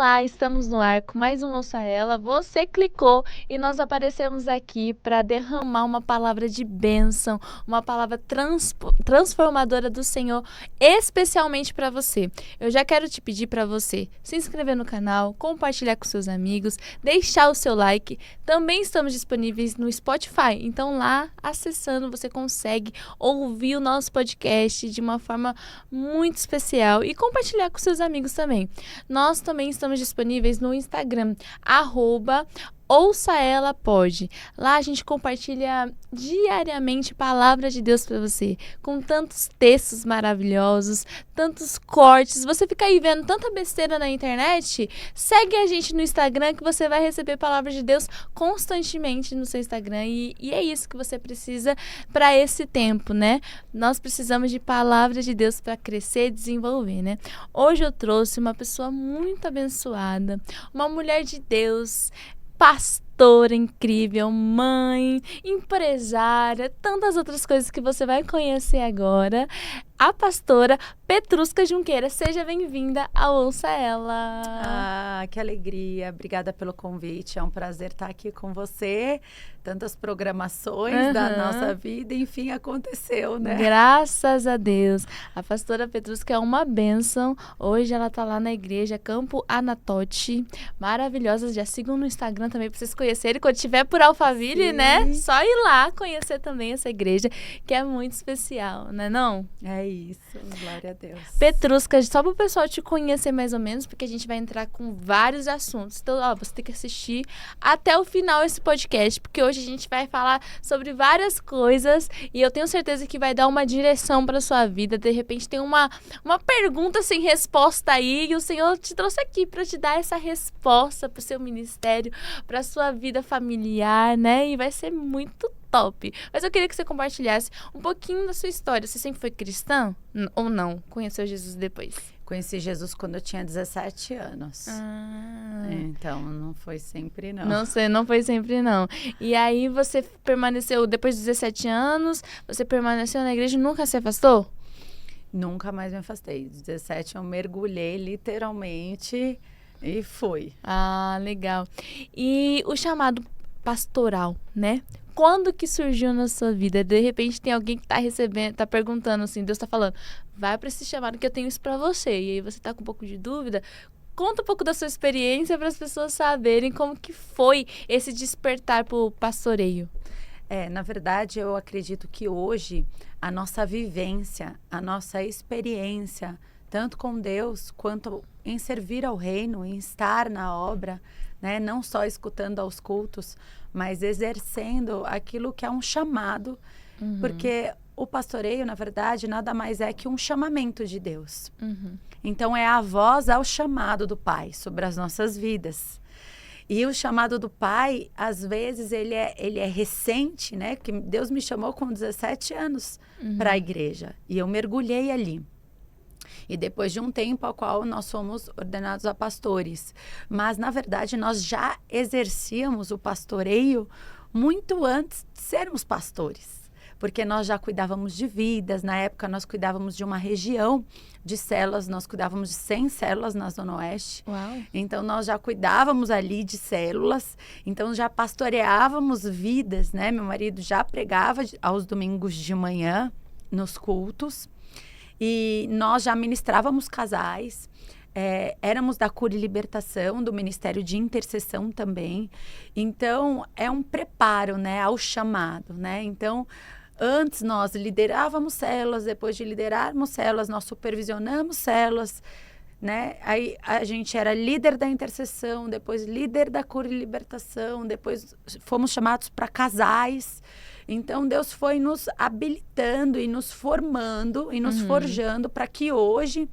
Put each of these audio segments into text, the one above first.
Olá, estamos no ar com mais um Ouça Ela. Você clicou e nós aparecemos aqui para derramar uma palavra de bênção, uma palavra transformadora do Senhor, especialmente para você. Eu já quero te pedir para você se inscrever no canal, compartilhar com seus amigos, deixar o seu like. Também estamos disponíveis no Spotify, então lá, acessando, você consegue ouvir o nosso podcast de uma forma muito especial e compartilhar com seus amigos também. Nós também estamos disponíveis no Instagram, @ouçaelapod. Lá a gente compartilha diariamente palavras de Deus para você, com tantos textos maravilhosos, tantos cortes. Você fica aí vendo tanta besteira na internet? Segue a gente no Instagram que você vai receber palavras de Deus constantemente no seu Instagram. E é isso que você precisa para esse tempo, né? Nós precisamos de palavras de Deus para crescer e desenvolver, né? Hoje eu trouxe uma pessoa muito abençoada, uma mulher de Deus, pastora incrível, mãe, empresária, tantas outras coisas que você vai conhecer agora. A pastora Petrusca Junqueira. Seja bem-vinda ao Ouça Ela. Ah, que alegria. Obrigada pelo convite. É um prazer estar aqui com você. Tantas programações da nossa vida, enfim, aconteceu, né? Graças a Deus. A pastora Petrusca é uma bênção. Hoje ela tá lá na igreja Campo Anatote. Maravilhosa. Já sigam no Instagram também para vocês conhecerem. Quando tiver por Alphaville, Sim. né? Só ir lá conhecer também essa igreja, que é muito especial, né não? É isso. Glória a Deus. Petrusca, só para o pessoal te conhecer mais ou menos, porque a gente vai entrar com vários assuntos. Então, você tem que assistir até o final esse podcast, porque hoje a gente vai falar sobre várias coisas e eu tenho certeza que vai dar uma direção para sua vida. De repente tem uma pergunta sem resposta aí e o Senhor te trouxe aqui para te dar essa resposta para o seu ministério, para a sua vida familiar, né? E vai ser muito top. Mas eu queria que você compartilhasse um pouquinho da sua história. Você sempre foi cristã ou não? Conheceu Jesus depois? Conheci Jesus quando eu tinha 17 anos. Então, não foi sempre, não. Não sei, não foi sempre, não. E aí você permaneceu, depois dos 17 anos, você permaneceu na igreja e nunca se afastou? Nunca mais me afastei. 17 eu mergulhei literalmente e fui. Ah, legal. E o chamado pastoral, né? Quando que surgiu na sua vida? De repente tem alguém que tá recebendo, tá perguntando assim, Deus tá falando, vai para esse chamado que eu tenho isso para você. E aí você tá com um pouco de dúvida. Conta um pouco da sua experiência para as pessoas saberem como que foi esse despertar pro pastoreio. Na verdade, eu acredito que hoje a nossa vivência, a nossa experiência, tanto com Deus quanto em servir ao reino, em estar na obra, né? Não só escutando aos cultos, mas exercendo aquilo que é um chamado, porque o pastoreio, na verdade, nada mais é que um chamamento de Deus. Então, é a voz ao chamado do Pai sobre as nossas vidas. E o chamado do Pai, às vezes, ele é recente, né? Porque Deus me chamou com 17 anos para a igreja. E eu mergulhei ali. E depois de um tempo ao qual nós fomos ordenados a pastores. Mas, na verdade, nós já exercíamos o pastoreio muito antes de sermos pastores. Porque nós já cuidávamos de vidas. Na época, nós cuidávamos de uma região de células. Nós cuidávamos de 100 células na Zona Oeste. Uau. Então, nós já cuidávamos ali de células. Então, já pastoreávamos vidas, né? Meu marido já pregava aos domingos de manhã nos cultos. E nós já ministrávamos casais, éramos da Cura e Libertação, do Ministério de Intercessão também. Então, é um preparo, né, ao chamado, né? Então, antes nós liderávamos células, depois de liderarmos células, nós supervisionamos células, né? Aí a gente era líder da intercessão, depois líder da Cura e Libertação, depois fomos chamados para casais. Então, Deus foi nos habilitando e nos formando e nos forjando para que hoje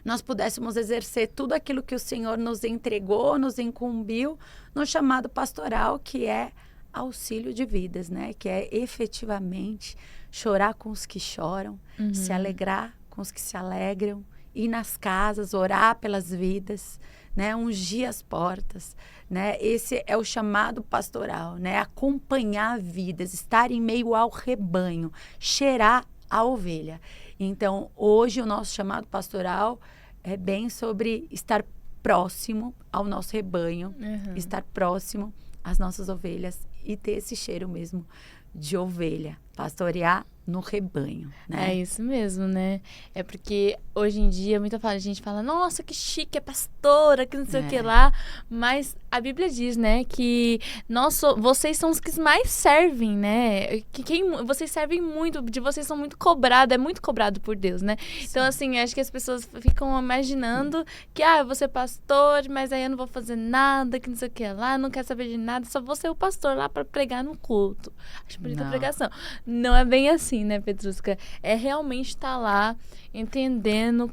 nós pudéssemos exercer tudo aquilo que o Senhor nos entregou, nos incumbiu no chamado pastoral, que é auxílio de vidas, né? Que é efetivamente chorar com os que choram, se alegrar com os que se alegram, ir nas casas, orar pelas vidas, né? Ungir as portas, né? Esse é o chamado pastoral, né? Acompanhar vidas, estar em meio ao rebanho, cheirar a ovelha. Então, hoje o nosso chamado pastoral é bem sobre estar próximo ao nosso rebanho, Uhum. estar próximo às nossas ovelhas e ter esse cheiro mesmo de ovelha, pastorear no rebanho, né? É isso mesmo, né? É porque hoje em dia gente fala, nossa, que chique, é pastora, que não sei o que lá. Mas a Bíblia diz, né, que vocês são os que mais servem, né? Vocês servem muito, de vocês são muito cobrados, é muito cobrado por Deus, né? Sim. Então, assim, acho que as pessoas ficam imaginando que, eu vou ser pastor, mas aí eu não vou fazer nada, que não sei o que lá, não quero saber de nada, só vou ser o pastor lá para pregar no culto. Acho bonita a pregação. Não é bem assim, né, Petrusca? É realmente estar lá entendendo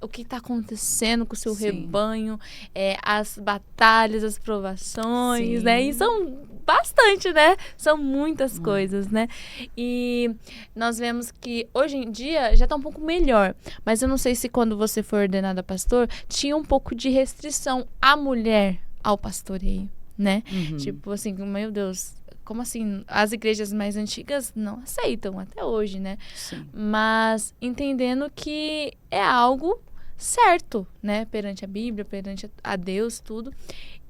o que está acontecendo com o seu rebanho, as batalhas, as provações, né? E são bastante, né? São muitas coisas, né? E nós vemos que hoje em dia já está um pouco melhor, mas eu não sei se quando você foi ordenada pastor, tinha um pouco de restrição à mulher ao pastoreio, né? Tipo assim, meu Deus, como assim? As igrejas mais antigas não aceitam até hoje, né? Sim. Mas entendendo que é algo certo, né? Perante a Bíblia, perante a Deus, tudo.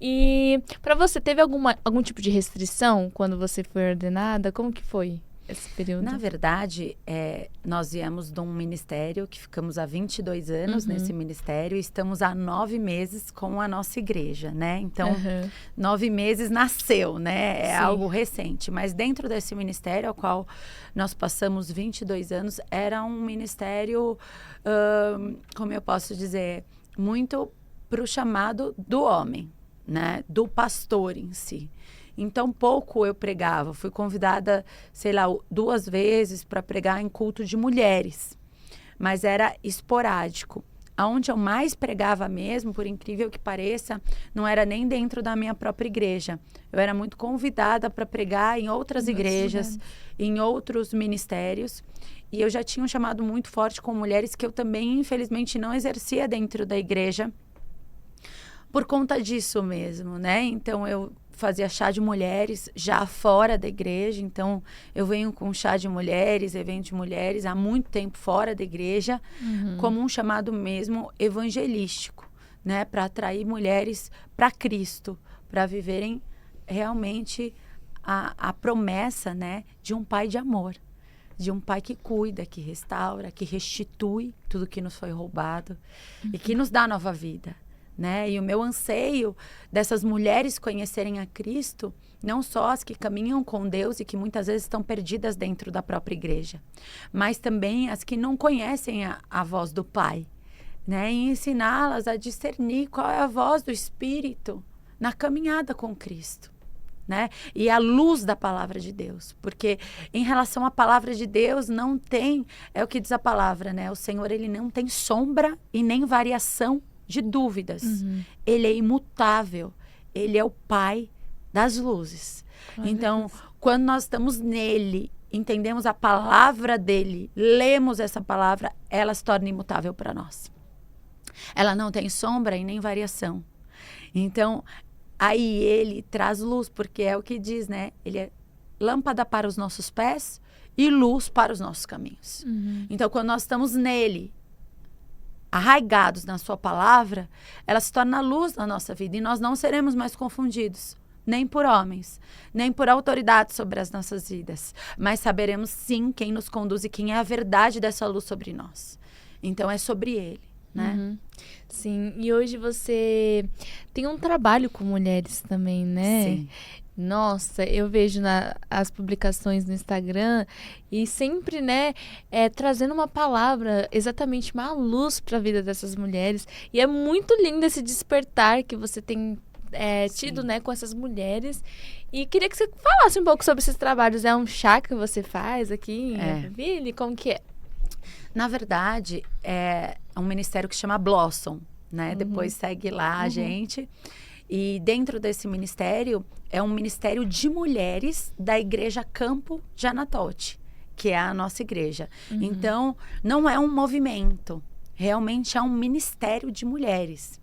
E para você, teve algum tipo de restrição quando você foi ordenada? Como que foi esse período? Na verdade, nós viemos de um ministério que ficamos há 22 anos nesse ministério e estamos há 9 meses com a nossa igreja, né? Então, 9 meses nasceu, né? É algo recente. Mas dentro desse ministério ao qual nós passamos 22 anos, era um ministério, como eu posso dizer, muito para o chamado do homem, né? Do pastor em si. Então, pouco eu pregava. Fui convidada, 2 vezes para pregar em culto de mulheres. Mas era esporádico. Aonde eu mais pregava mesmo, por incrível que pareça, não era nem dentro da minha própria igreja. Eu era muito convidada para pregar em outras igrejas, em outros ministérios. E eu já tinha um chamado muito forte com mulheres que eu também, infelizmente, não exercia dentro da igreja. Por conta disso mesmo, né? Então, eu fazia chá de mulheres já fora da igreja. Então, eu venho com chá de mulheres, evento de mulheres, há muito tempo fora da igreja, como um chamado mesmo evangelístico, né? Para atrair mulheres para Cristo, para viverem realmente a promessa, né? De um pai de amor, de um pai que cuida, que restaura, que restitui tudo que nos foi roubado e que nos dá nova vida. Né? E o meu anseio dessas mulheres conhecerem a Cristo, não só as que caminham com Deus e que muitas vezes estão perdidas dentro da própria igreja, mas também as que não conhecem a voz do Pai, né? E ensiná-las a discernir qual é a voz do Espírito na caminhada com Cristo, né? E a luz da palavra de Deus, porque em relação à palavra de Deus não tem, é o que diz a palavra, né? O Senhor, ele não tem sombra e nem variação de dúvidas. Ele é imutável. Ele é o Pai das luzes. Então, quando nós estamos nele, entendemos a palavra dele, lemos essa palavra, ela se torna imutável para nós. Ela não tem sombra e nem variação. Então, aí ele traz luz, porque é o que diz, né? Ele é lâmpada para os nossos pés e luz para os nossos caminhos. Então, quando nós estamos nele, arraigados na sua palavra, ela se torna luz na nossa vida e nós não seremos mais confundidos, nem por homens, nem por autoridade sobre as nossas vidas, mas saberemos sim quem nos conduz e quem é a verdade dessa luz sobre nós. Então é sobre ele, né? Sim, e hoje você tem um trabalho com mulheres também, né? Sim. Nossa, eu vejo as publicações no Instagram e sempre, né, trazendo uma palavra, exatamente uma luz para a vida dessas mulheres. E é muito lindo esse despertar que você tem tido, né, com essas mulheres. E queria que você falasse um pouco sobre esses trabalhos. É um chá que você faz aqui em Alphaville? Como que é? Na verdade, é um ministério que chama Blossom, né? Depois segue lá a gente. E dentro desse ministério, é um ministério de mulheres da igreja Campo de Anatote, que é a nossa igreja. Então, não é um movimento, realmente é um ministério de mulheres,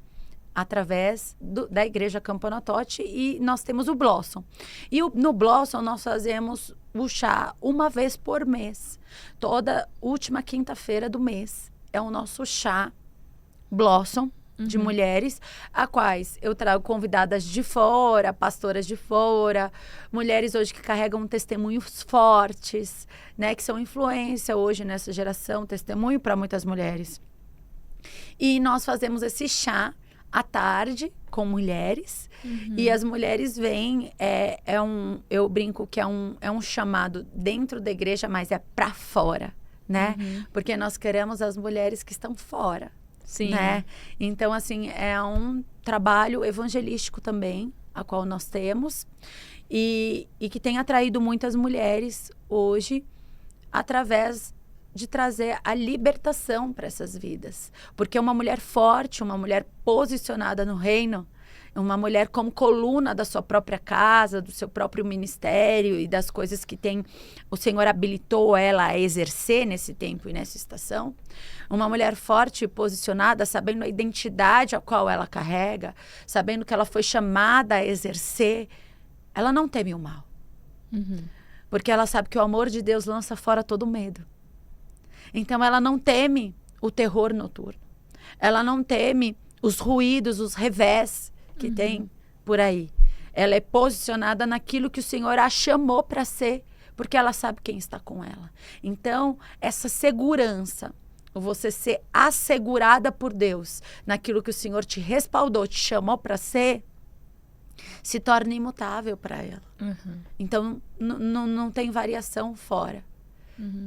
através da igreja Campo Anatote, e nós temos o Blossom. E no Blossom, nós fazemos o chá uma vez por mês. Toda última quinta-feira do mês é o nosso chá Blossom, de mulheres, a quais eu trago convidadas de fora, pastoras de fora, mulheres hoje que carregam testemunhos fortes, né, que são influência hoje nessa geração, testemunho para muitas mulheres. E nós fazemos esse chá à tarde com mulheres, e as mulheres vêm, eu brinco que é um chamado dentro da igreja, mas é para fora, né? Porque nós queremos as mulheres que estão fora. Sim. Né? Então, assim, é um trabalho evangelístico também, a qual nós temos, e que tem atraído muitas mulheres hoje, através de trazer a libertação para essas vidas. Porque uma mulher forte, uma mulher posicionada no reino, uma mulher como coluna da sua própria casa, do seu próprio ministério e das coisas que o Senhor habilitou ela a exercer nesse tempo e nessa estação. Uma mulher forte e posicionada, sabendo a identidade a qual ela carrega, sabendo que ela foi chamada a exercer, ela não teme o mal. Porque ela sabe que o amor de Deus lança fora todo medo. Então ela não teme o terror noturno. Ela não teme os ruídos, os revés que tem por aí. Ela é posicionada naquilo que o Senhor a chamou para ser, porque ela sabe quem está com ela. Então, essa segurança, você ser assegurada por Deus naquilo que o Senhor te respaldou, te chamou para ser, se torna imutável para ela. Então, não tem variação fora.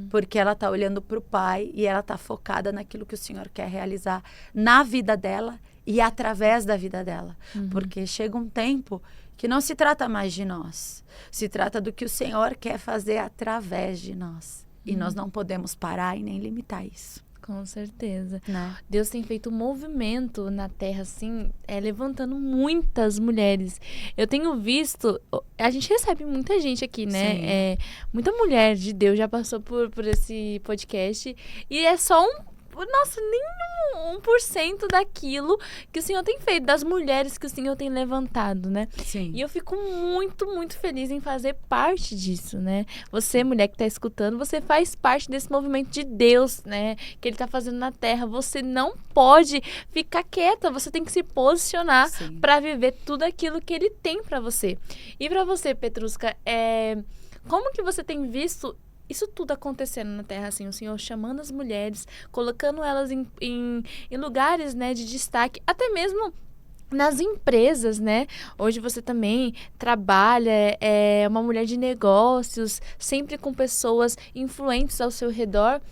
Porque ela está olhando para o Pai e ela está focada naquilo que o Senhor quer realizar na vida dela e através da vida dela. Porque chega um tempo que não se trata mais de nós. Se trata do que o Senhor quer fazer através de nós. E nós não podemos parar e nem limitar isso. Com certeza. Né? Deus tem feito um movimento na Terra, assim, levantando muitas mulheres. Eu tenho visto, a gente recebe muita gente aqui, né? Muita mulher de Deus já passou por esse podcast. E é só nem 1% daquilo que o Senhor tem feito, das mulheres que o Senhor tem levantado, né? Sim. E eu fico muito, muito feliz em fazer parte disso, né? Você, mulher que tá escutando, você faz parte desse movimento de Deus, né? Que Ele tá fazendo na Terra. Você não pode ficar quieta, você tem que se posicionar para viver tudo aquilo que Ele tem para você. E para você, Petruska, como que você tem visto isso tudo acontecendo na Terra, assim, o Senhor chamando as mulheres, colocando elas em lugares, né, de destaque, até mesmo nas empresas, né? Hoje você também trabalha, é uma mulher de negócios, sempre com pessoas influentes ao seu redor.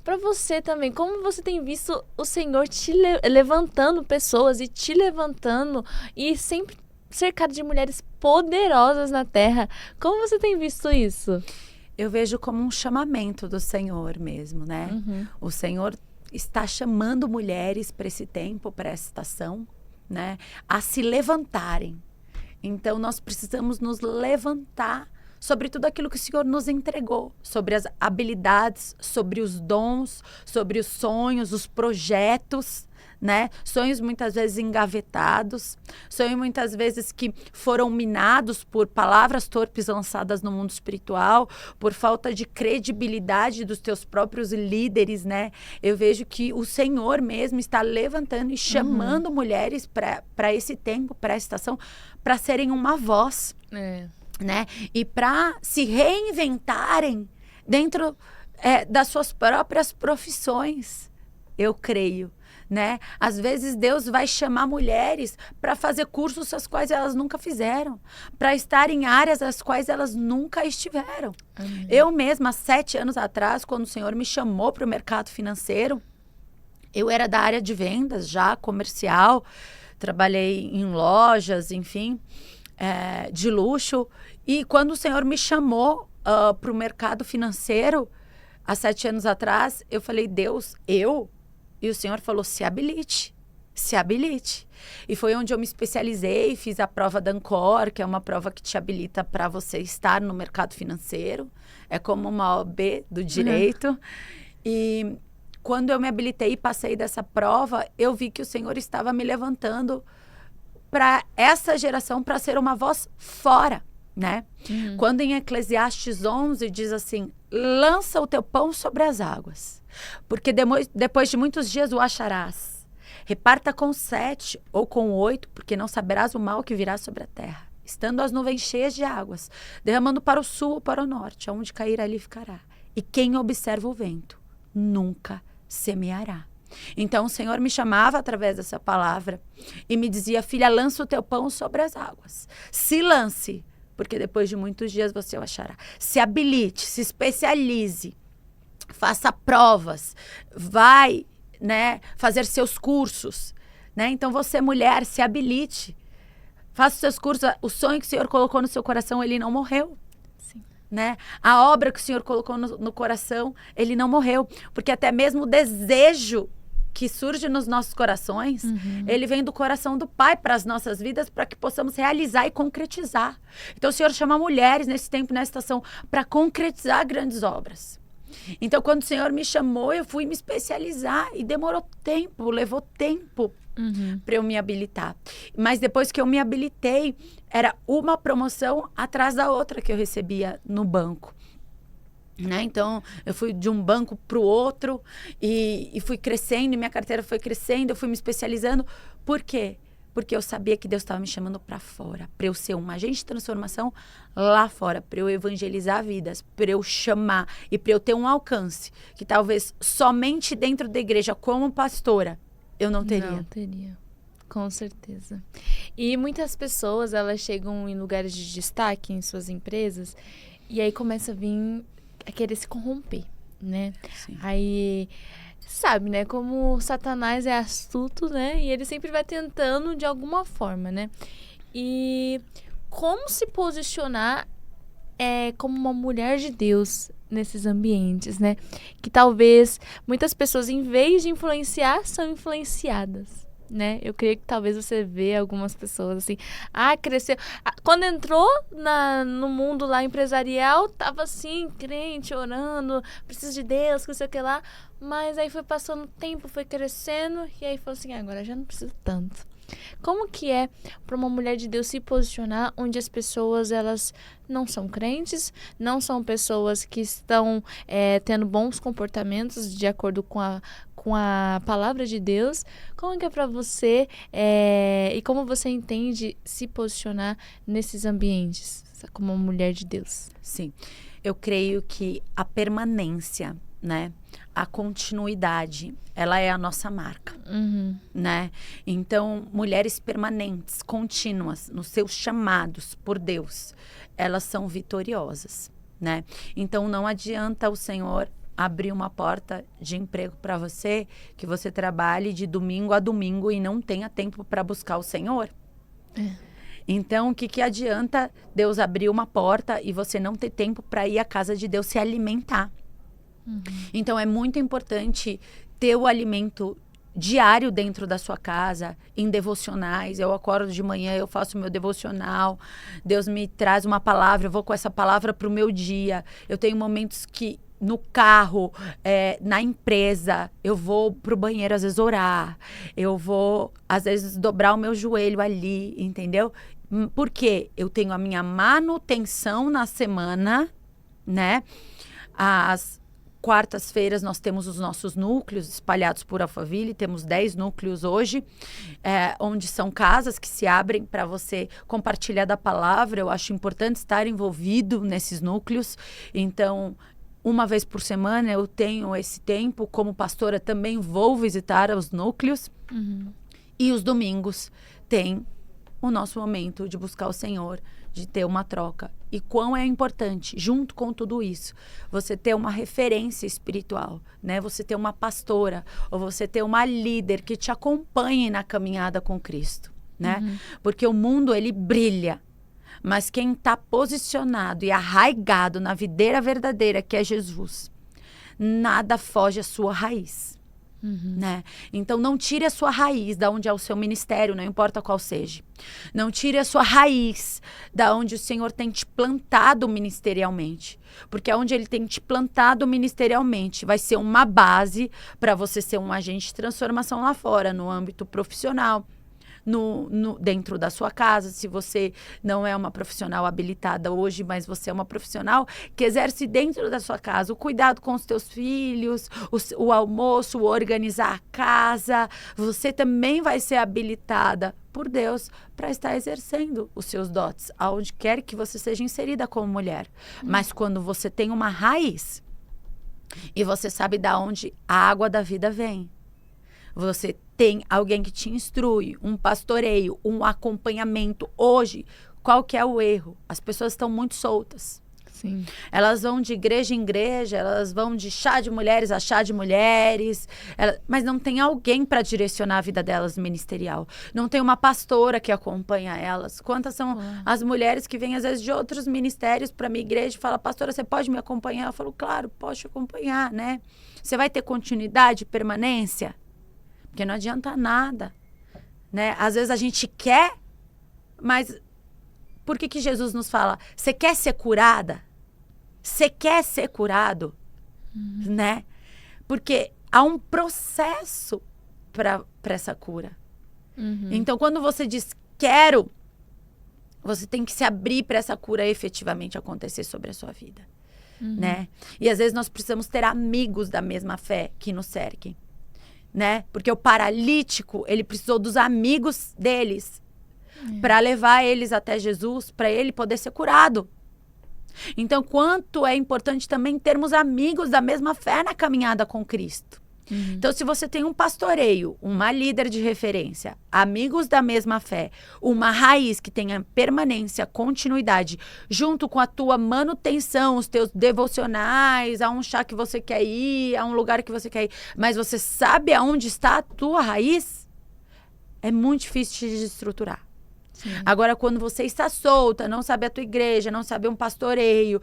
Para você também, como você tem visto o Senhor te levantando pessoas e te levantando e sempre cercado de mulheres poderosas na Terra? Como você tem visto isso? Eu vejo como um chamamento do Senhor mesmo, né? O Senhor está chamando mulheres para esse tempo, para essa estação, né? A se levantarem. Então, nós precisamos nos levantar sobre tudo aquilo que o Senhor nos entregou, sobre as habilidades, sobre os dons, sobre os sonhos, os projetos, né? Sonhos muitas vezes engavetados, sonhos muitas vezes que foram minados por palavras torpes lançadas no mundo espiritual, por falta de credibilidade dos teus próprios líderes, né? Eu vejo que o Senhor mesmo está levantando e chamando mulheres para esse tempo, para essa estação, para serem uma voz, né? E para se reinventarem dentro das suas próprias profissões, eu creio. Né? Às vezes Deus vai chamar mulheres para fazer cursos as quais elas nunca fizeram, para estar em áreas as quais elas nunca estiveram. Eu mesma, 7 anos atrás, quando o Senhor me chamou para o mercado financeiro, eu era da área de vendas já, comercial, trabalhei em lojas, enfim, de luxo, e quando o Senhor me chamou para o mercado financeiro, há 7 anos atrás, eu falei, Deus, E o Senhor falou, se habilite. E foi onde eu me especializei, fiz a prova da Ancor, que é uma prova que te habilita para você estar no mercado financeiro. É como uma OAB do direito. E quando eu me habilitei e passei dessa prova, eu vi que o Senhor estava me levantando para essa geração, para ser uma voz fora, né? Quando em Eclesiastes 11 diz assim, lança o teu pão sobre as águas, porque depois de muitos dias o acharás. Reparta com 7 ou com 8, porque não saberás o mal que virá sobre a terra. Estando as nuvens cheias de águas, derramando para o sul ou para o norte, aonde cair ali ficará. E quem observa o vento, nunca semeará. Então o Senhor me chamava através dessa palavra e me dizia: filha, lança o teu pão sobre as águas. Se lance, porque depois de muitos dias você o achará. Se habilite, se especialize, faça provas, vai, né, fazer seus cursos, né? Então você, mulher, se habilite, faça os seus cursos. O sonho que o Senhor colocou no seu coração, ele não morreu. Sim. Né? A obra que o Senhor colocou no coração, ele não morreu. Porque até mesmo o desejo que surge nos nossos corações, ele vem do coração do Pai para as nossas vidas, para que possamos realizar e concretizar. Então o Senhor chama mulheres nesse tempo, nessa estação, para concretizar grandes obras. Então quando o Senhor me chamou, eu fui me especializar e demorou tempo, levou tempo para eu me habilitar. Mas depois que eu me habilitei, era uma promoção atrás da outra que eu recebia no banco. Né? Então, eu fui de um banco para o outro e fui crescendo, e minha carteira foi crescendo, eu fui me especializando. Por quê? Porque eu sabia que Deus estava me chamando para fora, para eu ser uma agente de transformação lá fora, para eu evangelizar vidas, para eu chamar e para eu ter um alcance que talvez somente dentro da igreja, como pastora, eu não teria. Não teria, com certeza. E muitas pessoas, elas chegam em lugares de destaque em suas empresas e aí começa a vir a querer se corromper, né? Sim. Aí, sabe, né? Como Satanás é astuto, né? E ele sempre vai tentando de alguma forma, né? E como se posicionar como uma mulher de Deus nesses ambientes, né? Que talvez muitas pessoas, em vez de influenciar, são influenciadas, né? Eu creio que talvez você vê algumas pessoas assim, cresceu. Quando entrou no mundo lá empresarial, tava assim, crente, orando, preciso de Deus, que não sei o que lá. Mas aí foi passando o tempo, foi crescendo, e aí falou assim, agora já não preciso tanto. Como que é para uma mulher de Deus se posicionar onde as pessoas, elas não são crentes, não são pessoas que estão tendo bons comportamentos de acordo com a palavra de Deus? Como que é para você e como você entende se posicionar nesses ambientes como uma mulher de Deus? Sim, eu creio que a permanência, né, a continuidade, ela é a nossa marca, né? Então, mulheres permanentes, contínuas, nos seus chamados por Deus, elas são vitoriosas, né? Então, não adianta o Senhor abrir uma porta de emprego para você, que você trabalhe de domingo a domingo e não tenha tempo para buscar o Senhor. Então, o que adianta Deus abrir uma porta e você não ter tempo para ir à casa de Deus se alimentar? Então, é muito importante ter o alimento diário dentro da sua casa, em devocionais. Eu acordo de manhã, eu faço o meu devocional, Deus me traz uma palavra, eu vou com essa palavra para o meu dia. Eu tenho momentos que no carro, na empresa, eu vou pro banheiro às vezes orar, eu vou às vezes dobrar o meu joelho ali, entendeu? Porque eu tenho a minha manutenção na semana, né? As quartas-feiras nós temos os nossos núcleos espalhados por Alphaville, temos 10 núcleos hoje, onde são casas que se abrem para você compartilhar da palavra. Eu acho importante estar envolvido nesses núcleos. Então, uma vez por semana eu tenho esse tempo, como pastora também vou visitar os núcleos. E os domingos tem o nosso momento de buscar o Senhor, de ter uma troca. E quão é importante, junto com tudo isso, você ter uma referência espiritual, né? Você ter uma pastora, ou você ter uma líder que te acompanhe na caminhada com Cristo, né? Porque o mundo, ele brilha, mas quem está posicionado e arraigado na videira verdadeira, que é Jesus, nada foge à sua raiz. Né? Então não tire a sua raiz da onde é o seu ministério, não importa qual seja. Não tire a sua raiz da onde o Senhor tem te plantado ministerialmente, porque onde Ele tem te plantado ministerialmente vai ser uma base para você ser um agente de transformação lá fora, no âmbito profissional, dentro da sua casa, se você não é uma profissional habilitada hoje, mas você é uma profissional que exerce dentro da sua casa o cuidado com os teus filhos, o almoço, o organizar a casa, você também vai ser habilitada por Deus para estar exercendo os seus dotes, aonde quer que você seja inserida como mulher. Mas quando você tem uma raiz e você sabe de onde a água da vida vem, você tem alguém que te instrui, um pastoreio, um acompanhamento. Hoje, qual que é o erro? As pessoas estão muito soltas. Sim. Elas vão de igreja em igreja, elas vão de chá de mulheres a chá de mulheres, mas não tem alguém para direcionar a vida delas ministerial. Não tem uma pastora que acompanha elas. Quantas são as mulheres que vêm, às vezes, de outros ministérios para minha igreja e falam, pastora, você pode me acompanhar? Eu falo, claro, posso te acompanhar, né? Você vai ter continuidade, permanência? Porque não adianta nada, né? Às vezes a gente quer, mas por que Jesus nos fala? Você quer ser curada? Você quer ser curado? Né? Porque há um processo para essa cura. Então, quando você diz quero, você tem que se abrir para essa cura efetivamente acontecer sobre a sua vida, né? E às vezes nós precisamos ter amigos da mesma fé que nos cerquem. Né? Porque o paralítico, ele precisou dos amigos deles para levar eles até Jesus, para ele poder ser curado. Então, quanto é importante também termos amigos da mesma fé na caminhada com Cristo. Então, se você tem um pastoreio, uma líder de referência, amigos da mesma fé, uma raiz que tenha permanência, continuidade, junto com a tua manutenção, os teus devocionais, a um chá que você quer ir, a um lugar que você quer ir, mas você sabe aonde está a tua raiz, é muito difícil de desestruturar. Sim. Agora, quando você está solta, não sabe a tua igreja, não sabe um pastoreio,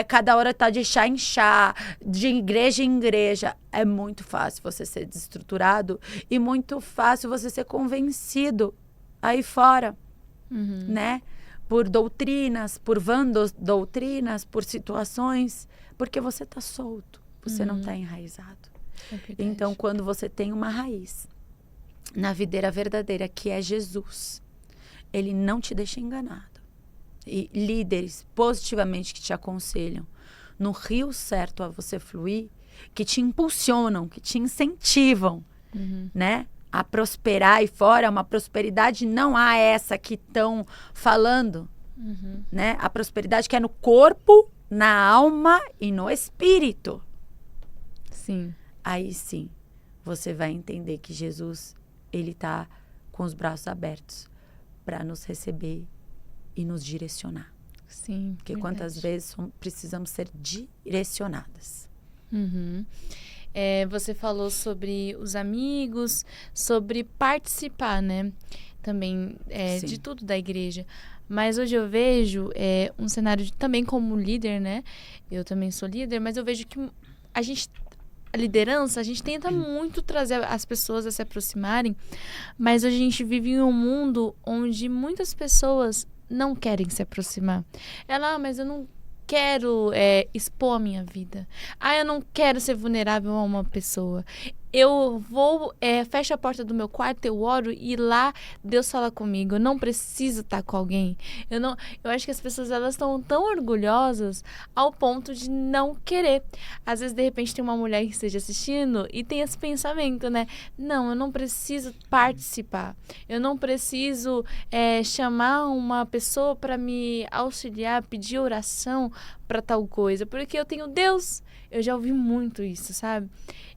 cada hora tá de chá em chá, de igreja em igreja, é muito fácil você ser desestruturado e muito fácil você ser convencido aí fora, né? Por doutrinas, por doutrinas, por situações, porque você tá solto, você não tá enraizado. Então, quando você tem uma raiz na videira verdadeira, que é Jesus, ele não te deixa enganado. E líderes positivamente que te aconselham no rio certo a você fluir, que te impulsionam, que te incentivam, né? A prosperar aí fora, uma prosperidade não há essa que estão falando, né? A prosperidade que é no corpo, na alma e no espírito. Sim. Aí sim, você vai entender que Jesus, ele tá com os braços abertos para nos receber e nos direcionar. Sim, porque verdade. Quantas vezes precisamos ser direcionadas. Você falou sobre os amigos, sobre participar, né? Também de tudo da igreja. Mas hoje eu vejo um cenário também como líder, né? Eu também sou líder, mas eu vejo que a liderança, a gente tenta muito trazer as pessoas a se aproximarem, mas hoje a gente vive em um mundo onde muitas pessoas não querem se aproximar. Mas eu não quero expor a minha vida. Eu não quero ser vulnerável a uma pessoa. Eu vou, fecho a porta do meu quarto, eu oro e lá Deus fala comigo. Eu não preciso estar com alguém. Eu acho que as pessoas, elas estão tão orgulhosas ao ponto de não querer. Às vezes, de repente, tem uma mulher que esteja assistindo e tem esse pensamento, né? Não, eu não preciso participar. Eu não preciso chamar uma pessoa para me auxiliar, pedir oração para tal coisa, porque eu tenho Deus. Eu já ouvi muito isso, sabe?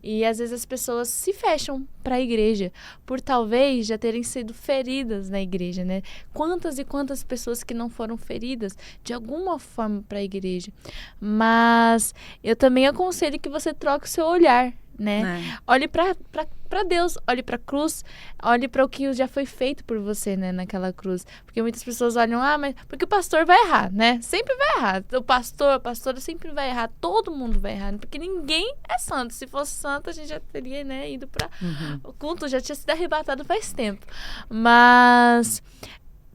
E às vezes as pessoas se fecham para a igreja por talvez já terem sido feridas na igreja, né? Quantas e quantas pessoas que não foram feridas de alguma forma para a igreja. Mas eu também aconselho que você troque o seu olhar, né? Olhe para Deus, olhe para a cruz, olhe para o que já foi feito por você, né, naquela cruz. Porque muitas pessoas olham, mas porque o pastor vai errar, né? Sempre vai errar. O pastor, a pastora sempre vai errar, todo mundo vai errar, porque ninguém é santo. Se fosse santo, a gente já teria, né, ido para o culto, já tinha sido arrebatado faz tempo. Mas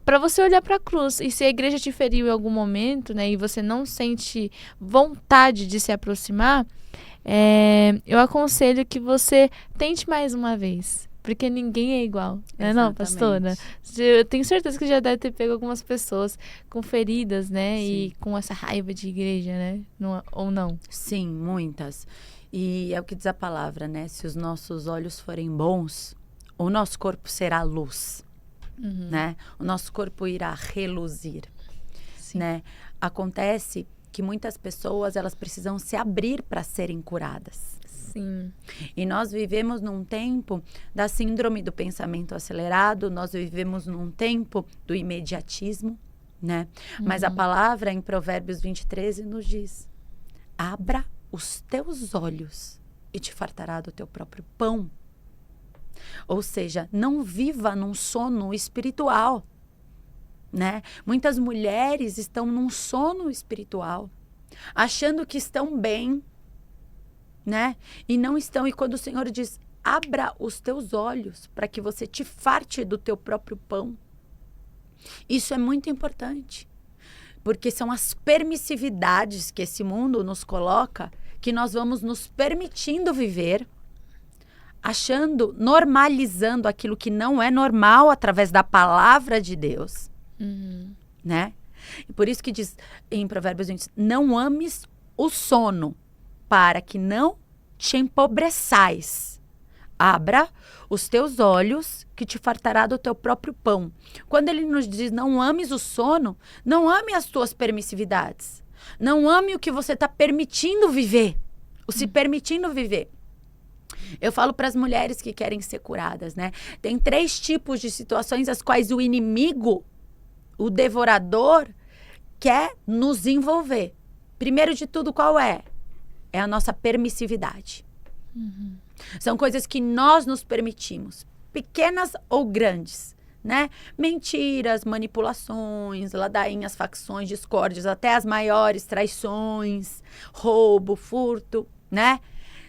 para você olhar para a cruz, e se a igreja te feriu em algum momento, né, e você não sente vontade de se aproximar, eu aconselho que você tente mais uma vez, Porque ninguém é igual, né, não, pastora? Exatamente. Eu tenho certeza que já deve ter pego algumas pessoas com feridas, né? Sim. E com essa raiva de igreja, né? Ou não. Sim, muitas. E é o que diz a palavra, né? Se os nossos olhos forem bons, o nosso corpo será luz, né? O nosso corpo irá reluzir, Sim. né? Acontece que muitas pessoas, elas precisam se abrir para serem curadas. Sim. E nós vivemos num tempo da síndrome do pensamento acelerado, nós vivemos num tempo do imediatismo, né? Mas a palavra em Provérbios 20:13 nos diz: abra os teus olhos e te fartará do teu próprio pão. Ou seja, não viva num sono espiritual, né? Muitas mulheres estão num sono espiritual, achando que estão bem, né? E não estão. E quando o Senhor diz: abra os teus olhos para que você te farte do teu próprio pão. Isso é muito importante, porque são as permissividades que esse mundo nos coloca, que nós vamos nos permitindo viver, achando, normalizando aquilo que não é normal através da palavra de Deus, né? E por isso que diz em Provérbios 20, não ames o sono, para que não te empobreçais. Abra os teus olhos, que te fartará do teu próprio pão. Quando ele nos diz não ames o sono, não ame as tuas permissividades. Não ame o que você está permitindo viver. O se permitindo viver. Eu falo para as mulheres que querem ser curadas, né? Tem 3 tipos de situações as quais o inimigo, o devorador, quer nos envolver. Primeiro de tudo, qual é? É a nossa permissividade. São coisas que nós nos permitimos, pequenas ou grandes, né? Mentiras, manipulações, ladainhas, facções, discórdias, até as maiores traições, roubo, furto, né?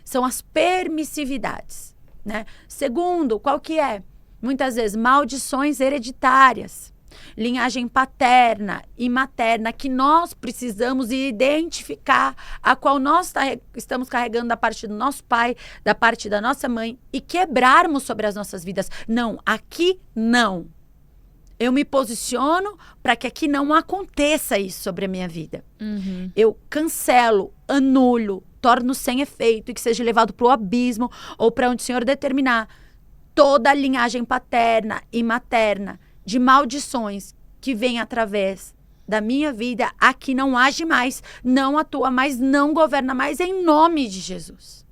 São as permissividades, né? Segundo, qual que é? Muitas vezes, maldições hereditárias. Linhagem paterna e materna que nós precisamos identificar, a qual nós estamos carregando da parte do nosso pai, da parte da nossa mãe, e quebrarmos sobre as nossas vidas. Não, aqui não. Eu me posiciono para que aqui não aconteça isso sobre a minha vida. Eu cancelo, anulo, torno sem efeito e que seja levado para o abismo ou para onde o Senhor determinar toda a linhagem paterna e materna de maldições que vem através da minha vida, aqui não age mais, não atua mais, não governa mais, em nome de Jesus.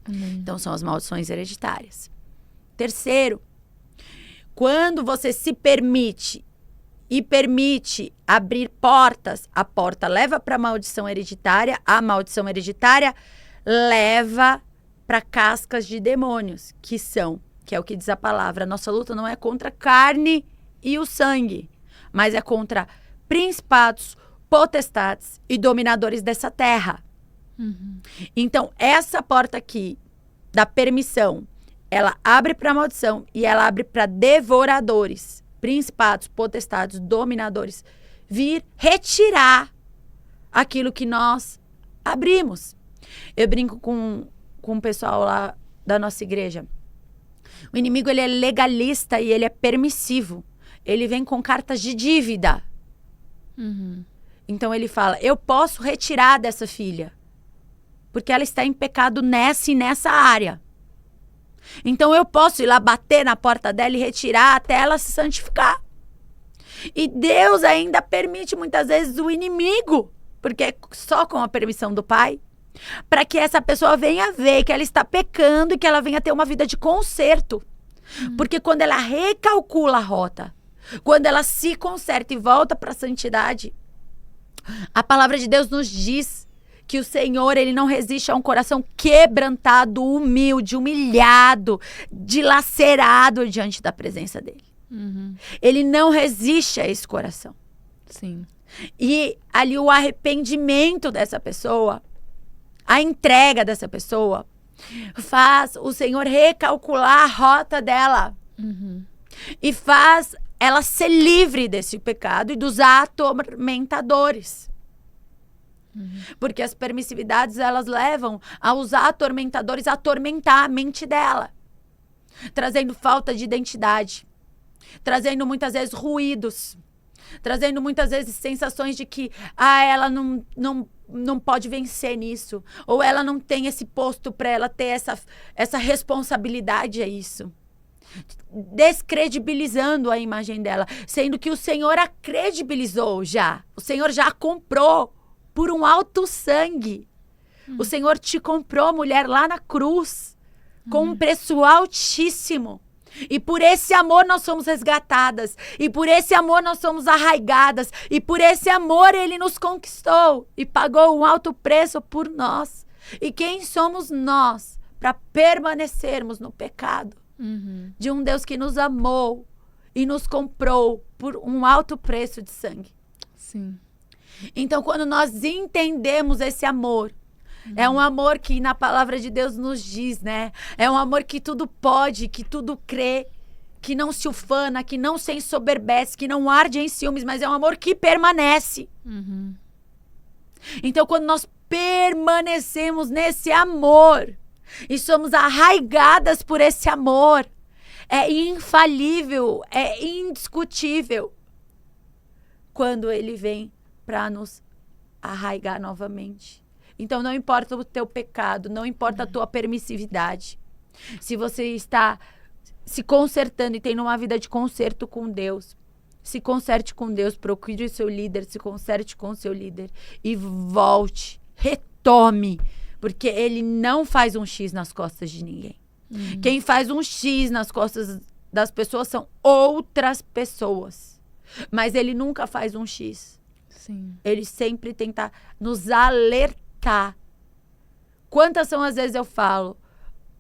Então, são as maldições hereditárias. Terceiro, quando você se permite e permite abrir portas, a porta leva para a maldição hereditária leva para cascas de demônios, que é o que diz a palavra, nossa luta não é contra a carne e o sangue, mas é contra principados, potestades e dominadores dessa terra. Então, essa porta aqui, da permissão, ela abre para maldição e ela abre para devoradores, principados, potestades, dominadores, vir retirar aquilo que nós abrimos. Eu brinco com o pessoal lá da nossa igreja. O inimigo, ele é legalista e ele é permissivo. Ele vem com cartas de dívida. Então ele fala, eu posso retirar dessa filha, porque ela está em pecado nessa e nessa área. Então eu posso ir lá bater na porta dela e retirar até ela se santificar. E Deus ainda permite muitas vezes o inimigo, porque é só com a permissão do Pai, para que essa pessoa venha ver que ela está pecando e que ela venha ter uma vida de conserto. Porque quando ela recalcula a rota, quando ela se conserta e volta para a santidade, a palavra de Deus nos diz que o Senhor, ele não resiste a um coração quebrantado, humilde, humilhado, dilacerado diante da presença dele. Ele não resiste a esse coração. Sim. E ali o arrependimento dessa pessoa, a entrega dessa pessoa, faz o Senhor recalcular a rota dela. E faz ela ser livre desse pecado e dos atormentadores. Porque as permissividades, elas levam aos atormentadores a atormentar a mente dela. trazendo falta de identidade, trazendo muitas vezes ruídos, trazendo muitas vezes sensações de que ela não pode vencer nisso, ou ela não tem esse posto para ela ter essa responsabilidade, é isso. Descredibilizando a imagem dela, sendo que o Senhor a credibilizou já. O Senhor já a comprou por um alto sangue. O Senhor te comprou, mulher, lá na cruz, com um preço altíssimo. E por esse amor nós somos resgatadas. E por esse amor nós somos arraigadas. E por esse amor Ele nos conquistou e pagou um alto preço por nós. E quem somos nós para permanecermos no pecado? De um Deus que nos amou e nos comprou por um alto preço de sangue. Sim. Então, quando nós entendemos esse amor, é um amor que na palavra de Deus nos diz, né? É um amor que tudo pode, que tudo crê, que não se ufana, que não se ensoberbece, que não arde em ciúmes, mas é um amor que permanece. Então, quando nós permanecemos nesse amor e somos arraigadas por esse amor, é infalível, é indiscutível quando ele vem para nos arraigar novamente. Então, não importa o teu pecado, não importa a tua permissividade. Se você está se consertando e tendo uma vida de conserto com Deus, se conserte com Deus, procure o seu líder, se conserte com o seu líder e volte, retome, porque ele não faz um X nas costas de ninguém. Quem faz um X nas costas das pessoas são outras pessoas. Mas ele nunca faz um X. Sim. Ele sempre tenta nos alertar. Quantas são as vezes eu falo,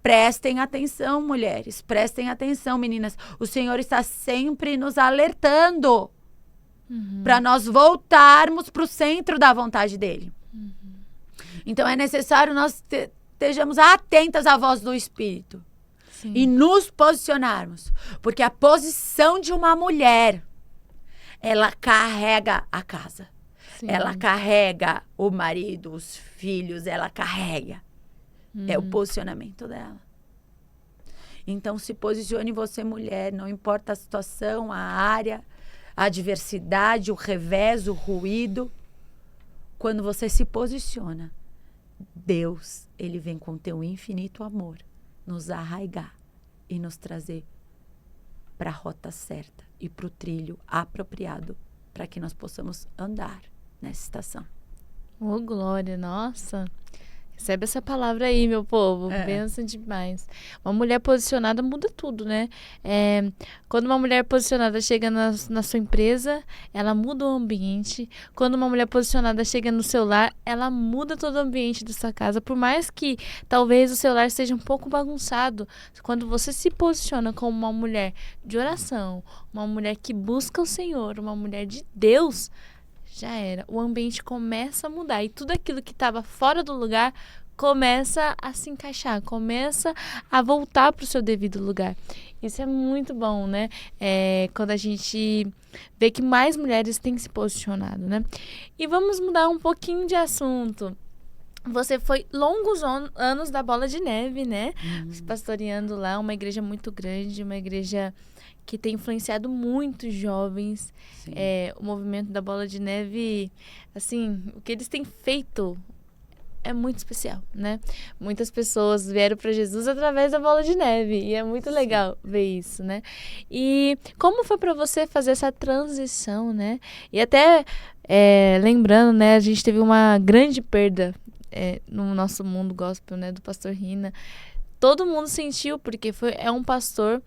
prestem atenção, mulheres, prestem atenção, meninas. O Senhor está sempre nos alertando para nós voltarmos para o centro da vontade dele. Então é necessário nós estejamos atentas à voz do Espírito. Sim. E nos posicionarmos. Porque a posição de uma mulher, ela carrega a casa. Sim. Ela carrega o marido, os filhos, ela carrega. É o posicionamento dela. Então se posicione você, mulher, não importa a situação, a área, a adversidade, o revés, o ruído. Quando você se posiciona, Deus, ele vem com teu infinito amor nos arraigar e nos trazer para a rota certa e para o trilho apropriado para que nós possamos andar nessa estação. Ô, glória, nossa. Recebe essa palavra aí, meu povo. Benção demais. Uma mulher posicionada muda tudo, né? Quando uma mulher posicionada chega na sua empresa, ela muda o ambiente. Quando uma mulher posicionada chega no seu lar, ela muda todo o ambiente da sua casa. Por mais que talvez o seu lar seja um pouco bagunçado, quando você se posiciona como uma mulher de oração, uma mulher que busca o Senhor, uma mulher de Deus, já era. O ambiente começa a mudar e tudo aquilo que estava fora do lugar começa a se encaixar, começa a voltar para o seu devido lugar. Isso é muito bom, né? Quando a gente vê que mais mulheres têm se posicionado, né? E vamos mudar um pouquinho de assunto. Você foi longos anos da Bola de Neve, né? Pastoreando lá, uma igreja muito grande, uma igreja que tem influenciado muitos jovens. O movimento da Bola de Neve, assim, o que eles têm feito é muito especial, né? Muitas pessoas vieram para Jesus através da Bola de Neve e é muito legal ver isso, né? E como foi para você fazer essa transição, né? E até lembrando, né? A gente teve uma grande perda no nosso mundo gospel, né? Do pastor Rina. Todo mundo sentiu porque é um pastor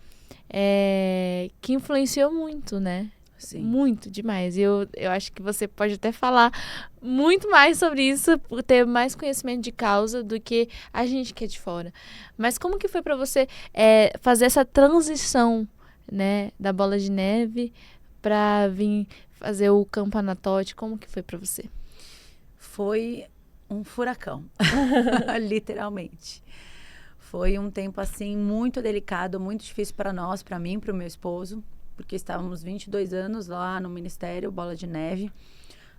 que influenciou muito, né? Sim. Muito, demais. Eu acho que você pode até falar muito mais sobre isso, por ter mais conhecimento de causa do que a gente que é de fora. Mas como que foi para você fazer essa transição, né, da Bola de Neve para vir fazer o Campanatote? Como que foi para você? Foi um furacão, literalmente. Foi um tempo, assim, muito delicado, muito difícil para nós, para mim, para o meu esposo, porque estávamos 22 anos lá no ministério Bola de Neve,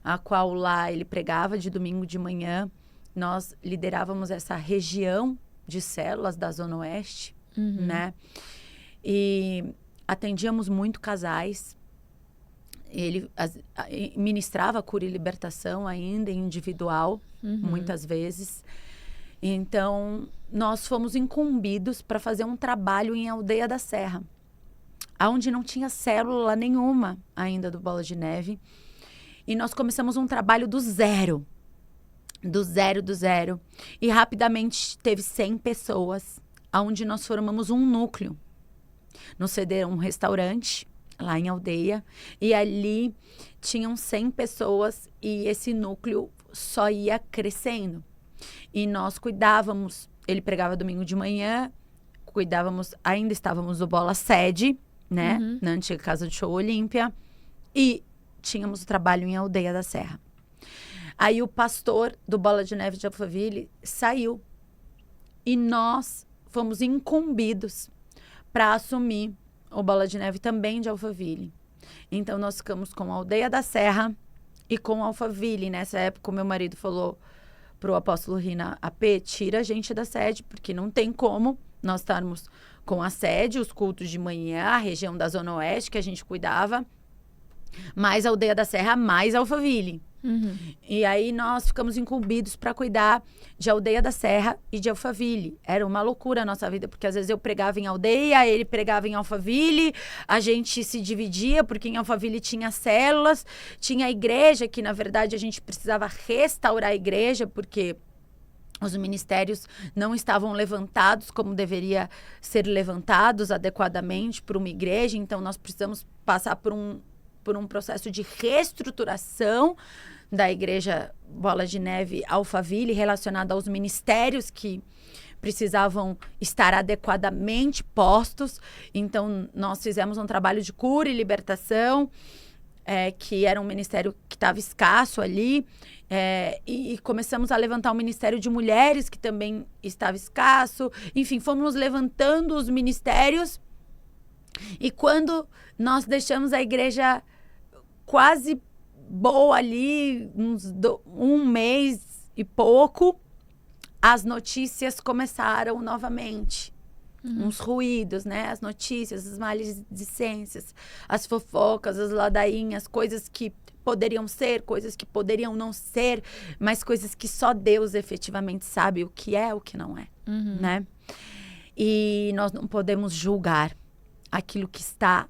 a qual lá ele pregava de domingo de manhã. Nós liderávamos essa região de células da Zona Oeste, né? E atendíamos muito casais. Ele ministrava cura e libertação ainda, individual, muitas vezes. Então, nós fomos incumbidos para fazer um trabalho em Aldeia da Serra, onde não tinha célula nenhuma ainda do Bola de Neve. E nós começamos um trabalho do zero. Do zero. E rapidamente teve 100 pessoas, onde nós formamos um núcleo. Nos cederam um restaurante, lá em Aldeia. E ali tinham 100 pessoas e esse núcleo só ia crescendo. E nós cuidávamos, ele pregava domingo de manhã, ainda estávamos no Bola Sede, né? Na antiga Casa de Show Olímpia. E tínhamos o trabalho em Aldeia da Serra. Aí o pastor do Bola de Neve de Alphaville saiu. E nós fomos incumbidos para assumir o Bola de Neve também de Alphaville. Então, nós ficamos com a Aldeia da Serra e com Alphaville. Nessa época, o meu marido falou para o apóstolo Rina AP, tira a gente da sede, porque não tem como nós estarmos com a sede, os cultos de manhã, a região da Zona Oeste que a gente cuidava, mais a Aldeia da Serra, mais Alphaville. E aí nós ficamos incumbidos para cuidar de Aldeia da Serra e de Alphaville. Era uma loucura a nossa vida, porque às vezes eu pregava em Aldeia, ele pregava em Alphaville, a gente se dividia, porque em Alphaville tinha células, tinha a igreja, que na verdade a gente precisava restaurar a igreja, porque os ministérios não estavam levantados como deveria ser levantados adequadamente por uma igreja. Então nós precisamos passar por um processo de reestruturação da igreja Bola de Neve Alphaville, relacionado aos ministérios que precisavam estar adequadamente postos. Então, nós fizemos um trabalho de cura e libertação, que era um ministério que estava escasso ali, e começamos a levantar o ministério de mulheres, que também estava escasso. Enfim, fomos levantando os ministérios, e quando nós deixamos a igreja quase boa ali, um mês e pouco, as notícias começaram novamente. Uns ruídos, né? As notícias, as maledicências, as fofocas, as ladainhas, coisas que poderiam ser, coisas que poderiam não ser, mas coisas que só Deus efetivamente sabe o que é, o que não é, né? E nós não podemos julgar aquilo que está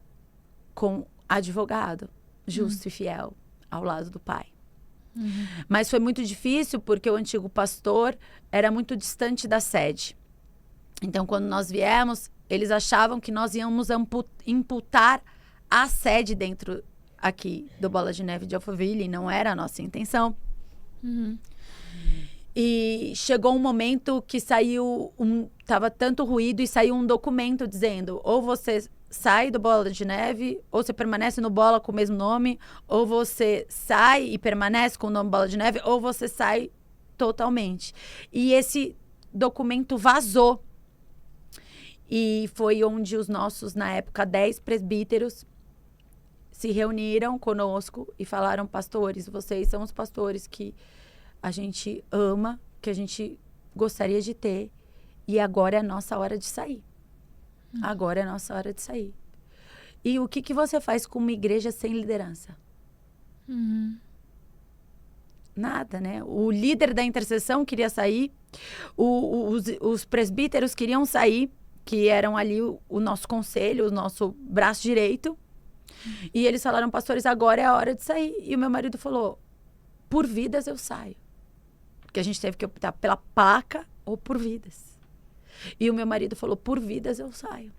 com advogado justo e fiel ao lado do Pai. Mas foi muito difícil, porque o antigo pastor era muito distante da sede. Então, quando nós viemos, eles achavam que nós íamos imputar a sede dentro aqui do Bola de Neve de Alphaville, e não era a nossa intenção. E chegou um momento que tava tanto ruído, e saiu um documento dizendo: ou você sai do Bola de Neve, ou você permanece no Bola com o mesmo nome, ou você sai e permanece com o nome Bola de Neve, ou você sai totalmente. E esse documento vazou. E foi onde os nossos, na época, 10 presbíteros se reuniram conosco e falaram: pastores, vocês são os pastores que a gente ama, que a gente gostaria de ter, e agora é a nossa hora de sair. Agora é a nossa hora de sair. E o que você faz com uma igreja sem liderança? Nada, né? O líder da intercessão queria sair, os presbíteros queriam sair, que eram ali o nosso conselho, o nosso braço direito. E eles falaram: pastores, agora é a hora de sair. E o meu marido falou: por vidas eu saio. Porque a gente teve que optar pela placa ou por vidas. E o meu marido falou: por vidas eu saio.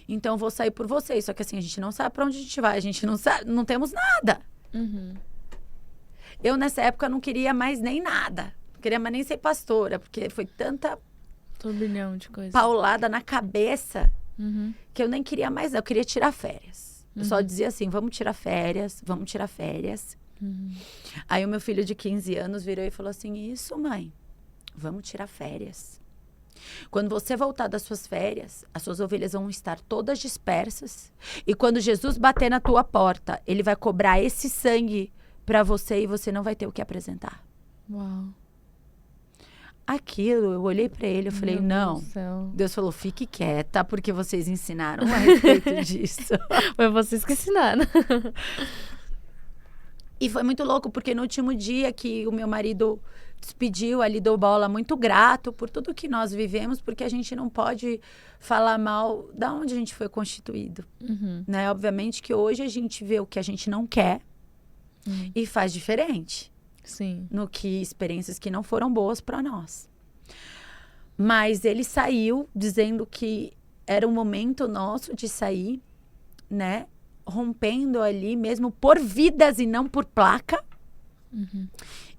Então eu vou sair por vocês. Só que assim, a gente não sabe para onde a gente vai. A gente não sabe, não temos nada. Eu nessa época não queria mais nem nada. Não queria mais nem ser pastora. Porque foi tanta turbilhão de coisas, paulada na cabeça, que eu nem queria mais. Eu queria tirar férias. Eu só dizia assim: vamos tirar férias, vamos tirar férias. Aí o meu filho de 15 anos virou e falou assim: isso, mãe, vamos tirar férias. Quando você voltar das suas férias, as suas ovelhas vão estar todas dispersas. E quando Jesus bater na tua porta, ele vai cobrar esse sangue para você, e você não vai ter o que apresentar. Uau. Aquilo, eu olhei para ele, eu falei, Meu não. Deus do céu. Deus falou, fique quieta, porque vocês ensinaram a respeito disso. Foi vocês que ensinaram. E foi muito louco, porque no último dia que o meu marido despediu ali do Bola, muito grato por tudo que nós vivemos, porque a gente não pode falar mal da onde a gente foi constituído, né? Obviamente que hoje a gente vê o que a gente não quer e faz diferente. Sim. No que experiências que não foram boas para nós. Mas ele saiu dizendo que era o momento nosso de sair, né? Rompendo ali mesmo por vidas e não por placa.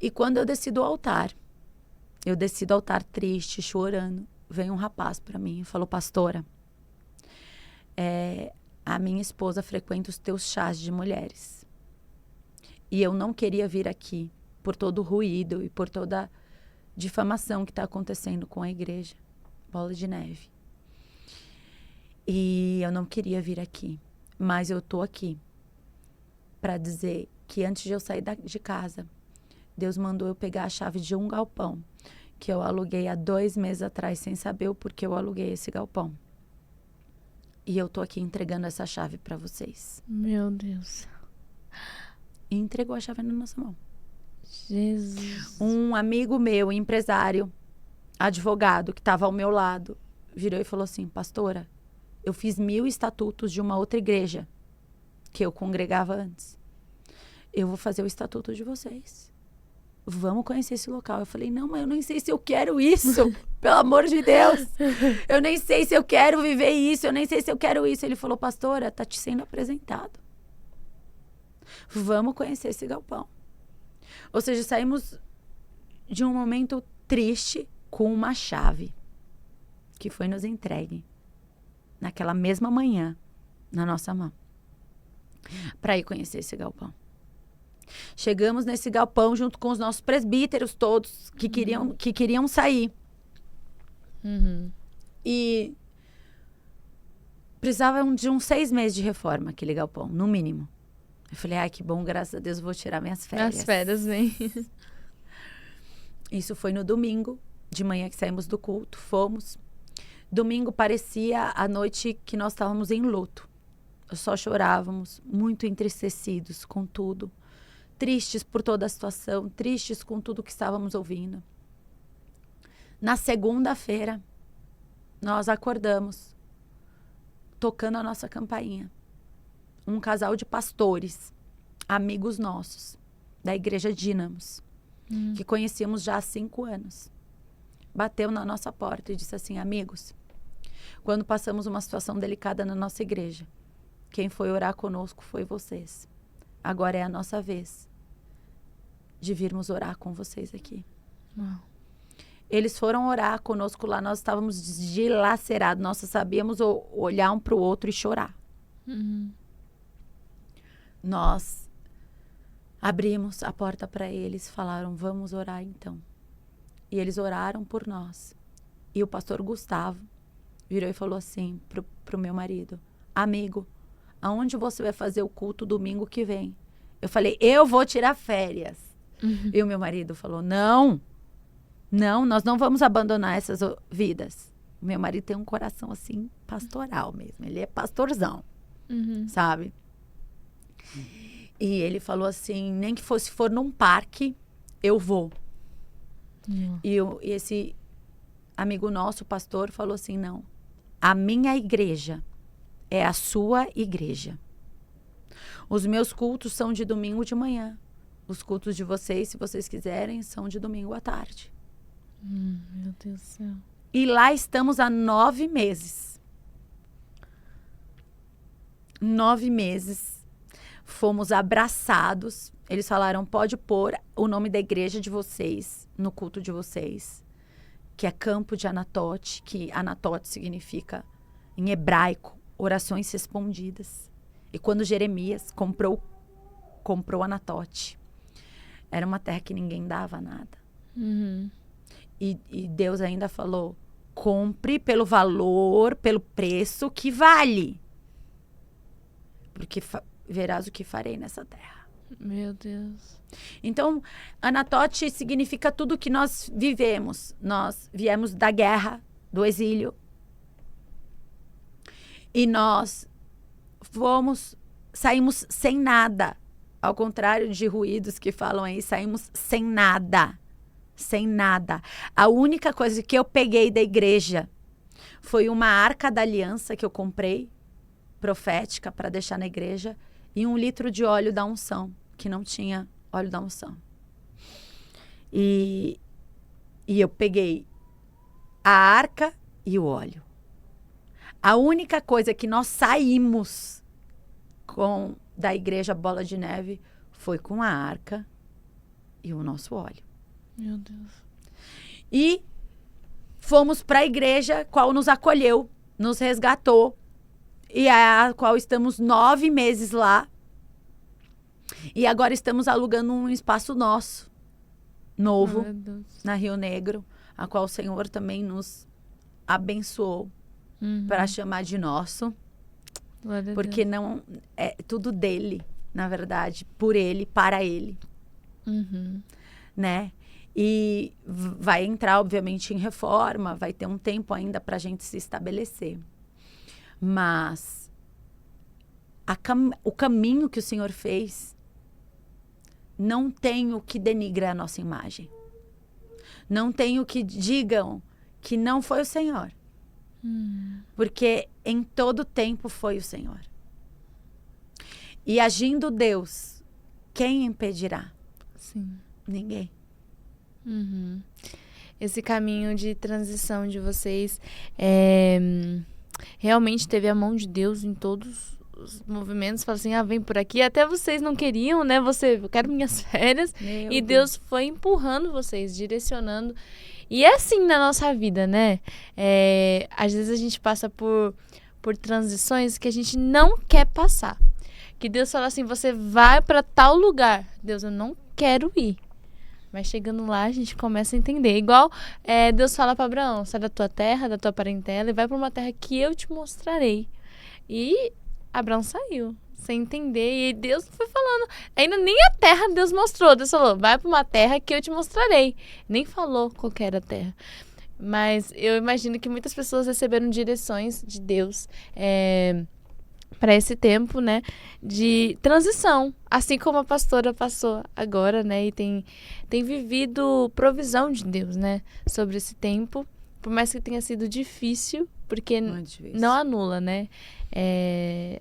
E quando eu desci do altar triste, chorando, veio um rapaz para mim e falou, pastora, a minha esposa frequenta os teus chás de mulheres. E eu não queria vir aqui por todo o ruído e por toda a difamação que está acontecendo com a igreja. Bola de Neve. E eu não queria vir aqui. Mas eu tô aqui para dizer que antes de eu sair de casa, Deus mandou eu pegar a chave de um galpão que eu aluguei há 2 meses atrás, sem saber o porquê eu aluguei esse galpão. E eu tô aqui entregando essa chave para vocês. Meu Deus. E entregou a chave na nossa mão. Jesus. Um amigo meu, empresário, advogado, que estava ao meu lado, virou e falou assim, pastora, eu fiz 1000 estatutos de uma outra igreja que eu congregava antes. Eu vou fazer o estatuto de vocês. Vamos conhecer esse local. Eu falei, não, mas eu nem sei se eu quero isso. Pelo amor de Deus. Eu nem sei se eu quero viver isso. Eu nem sei se eu quero isso. Ele falou, pastora, tá te sendo apresentado. Vamos conhecer esse galpão. Ou seja, saímos de um momento triste com uma chave que foi nos entregue naquela mesma manhã na nossa mão para ir conhecer esse galpão. Chegamos nesse galpão junto com os nossos presbíteros todos que queriam sair. E precisava de uns 6 meses de reforma aquele galpão, no mínimo. Eu falei, ai, que bom, graças a Deus, vou tirar minhas férias. As férias vêm. Isso foi no domingo, de manhã que saímos do culto, fomos. Domingo parecia a noite que nós estávamos em luto. Só chorávamos, muito entristecidos com tudo. Tristes por toda a situação, tristes com tudo que estávamos ouvindo. Na segunda-feira, nós acordamos, tocando a nossa campainha. Um casal de pastores, amigos nossos, da igreja Dínamos, que conhecíamos já há 5 anos. Bateu na nossa porta e disse assim, amigos, quando passamos uma situação delicada na nossa igreja, quem foi orar conosco foi vocês. Agora é a nossa vez de virmos orar com vocês aqui. Uau. Eles foram orar conosco lá, nós estávamos dilacerados, nós só sabíamos olhar um para o outro e chorar. Nós abrimos a porta para eles, falaram, vamos orar então. E eles oraram por nós. E o pastor Gustavo virou e falou assim pro meu marido, amigo, aonde você vai fazer o culto domingo que vem? Eu falei, eu vou tirar férias. E o meu marido falou, não, nós não vamos abandonar essas vidas. O meu marido tem um coração assim, pastoral mesmo, ele é pastorzão, sabe? E ele falou assim, nem que for num parque, eu vou. E esse amigo nosso, pastor, falou assim, não, a minha igreja é a sua igreja. Os meus cultos são de domingo de manhã. Os cultos de vocês, se vocês quiserem, são de domingo à tarde. Meu Deus do céu. E lá estamos há 9 meses. 9 meses. Fomos abraçados. Eles falaram, pode pôr o nome da igreja de vocês no culto de vocês. Que é Campo de Anatote. Que Anatote significa, em hebraico, orações respondidas. E quando Jeremias comprou Anatote, era uma terra que ninguém dava nada. E Deus ainda falou, compre pelo valor, pelo preço que vale. Porque verás o que farei nessa terra. Meu Deus. Então, Anatote significa tudo que nós vivemos. Nós viemos da guerra, do exílio. E nós saímos sem nada. Ao contrário de ruídos que falam aí, saímos sem nada. Sem nada. A única coisa que eu peguei da igreja foi uma arca da aliança que eu comprei, profética, para deixar na igreja, e 1 litro de óleo da unção, que não tinha óleo da unção. E eu peguei a arca e o óleo. A única coisa que nós saímos da igreja Bola de Neve foi com a arca e o nosso óleo. Meu Deus. E fomos para a igreja, qual nos acolheu, nos resgatou, e a qual estamos 9 meses lá. E agora estamos alugando um espaço nosso, novo, na Rio Negro, a qual o Senhor também nos abençoou para chamar de nosso. Porque não é tudo dele, na verdade, por ele, para ele. Né? E vai entrar, obviamente, em reforma, vai ter um tempo ainda para a gente se estabelecer. Mas o caminho que o Senhor fez não tem o que denigre a nossa imagem. Não tem o que digam que não foi o Senhor. Porque em todo tempo foi o Senhor. E agindo Deus, quem impedirá? Sim. Ninguém. Esse caminho de transição de vocês realmente teve a mão de Deus em todos os movimentos. Fala assim, vem por aqui. Até vocês não queriam, né? Eu quero minhas férias. E Deus foi empurrando vocês, direcionando. E é assim na nossa vida, né? Às vezes a gente passa por transições que a gente não quer passar. Que Deus fala assim, você vai para tal lugar. Deus, eu não quero ir. Mas chegando lá, a gente começa a entender. Igual Deus fala para Abraão, sai da tua terra, da tua parentela e vai para uma terra que eu te mostrarei. E Abraão saiu, sem entender. E Deus foi falando. Ainda nem a terra Deus mostrou. Deus falou, vai para uma terra que eu te mostrarei. Nem falou qual que era a terra. Mas eu imagino que muitas pessoas receberam direções de Deus para esse tempo, né, de transição, assim como a pastora passou agora, né, e tem vivido provisão de Deus, né, sobre esse tempo, por mais que tenha sido difícil, porque não anula, né,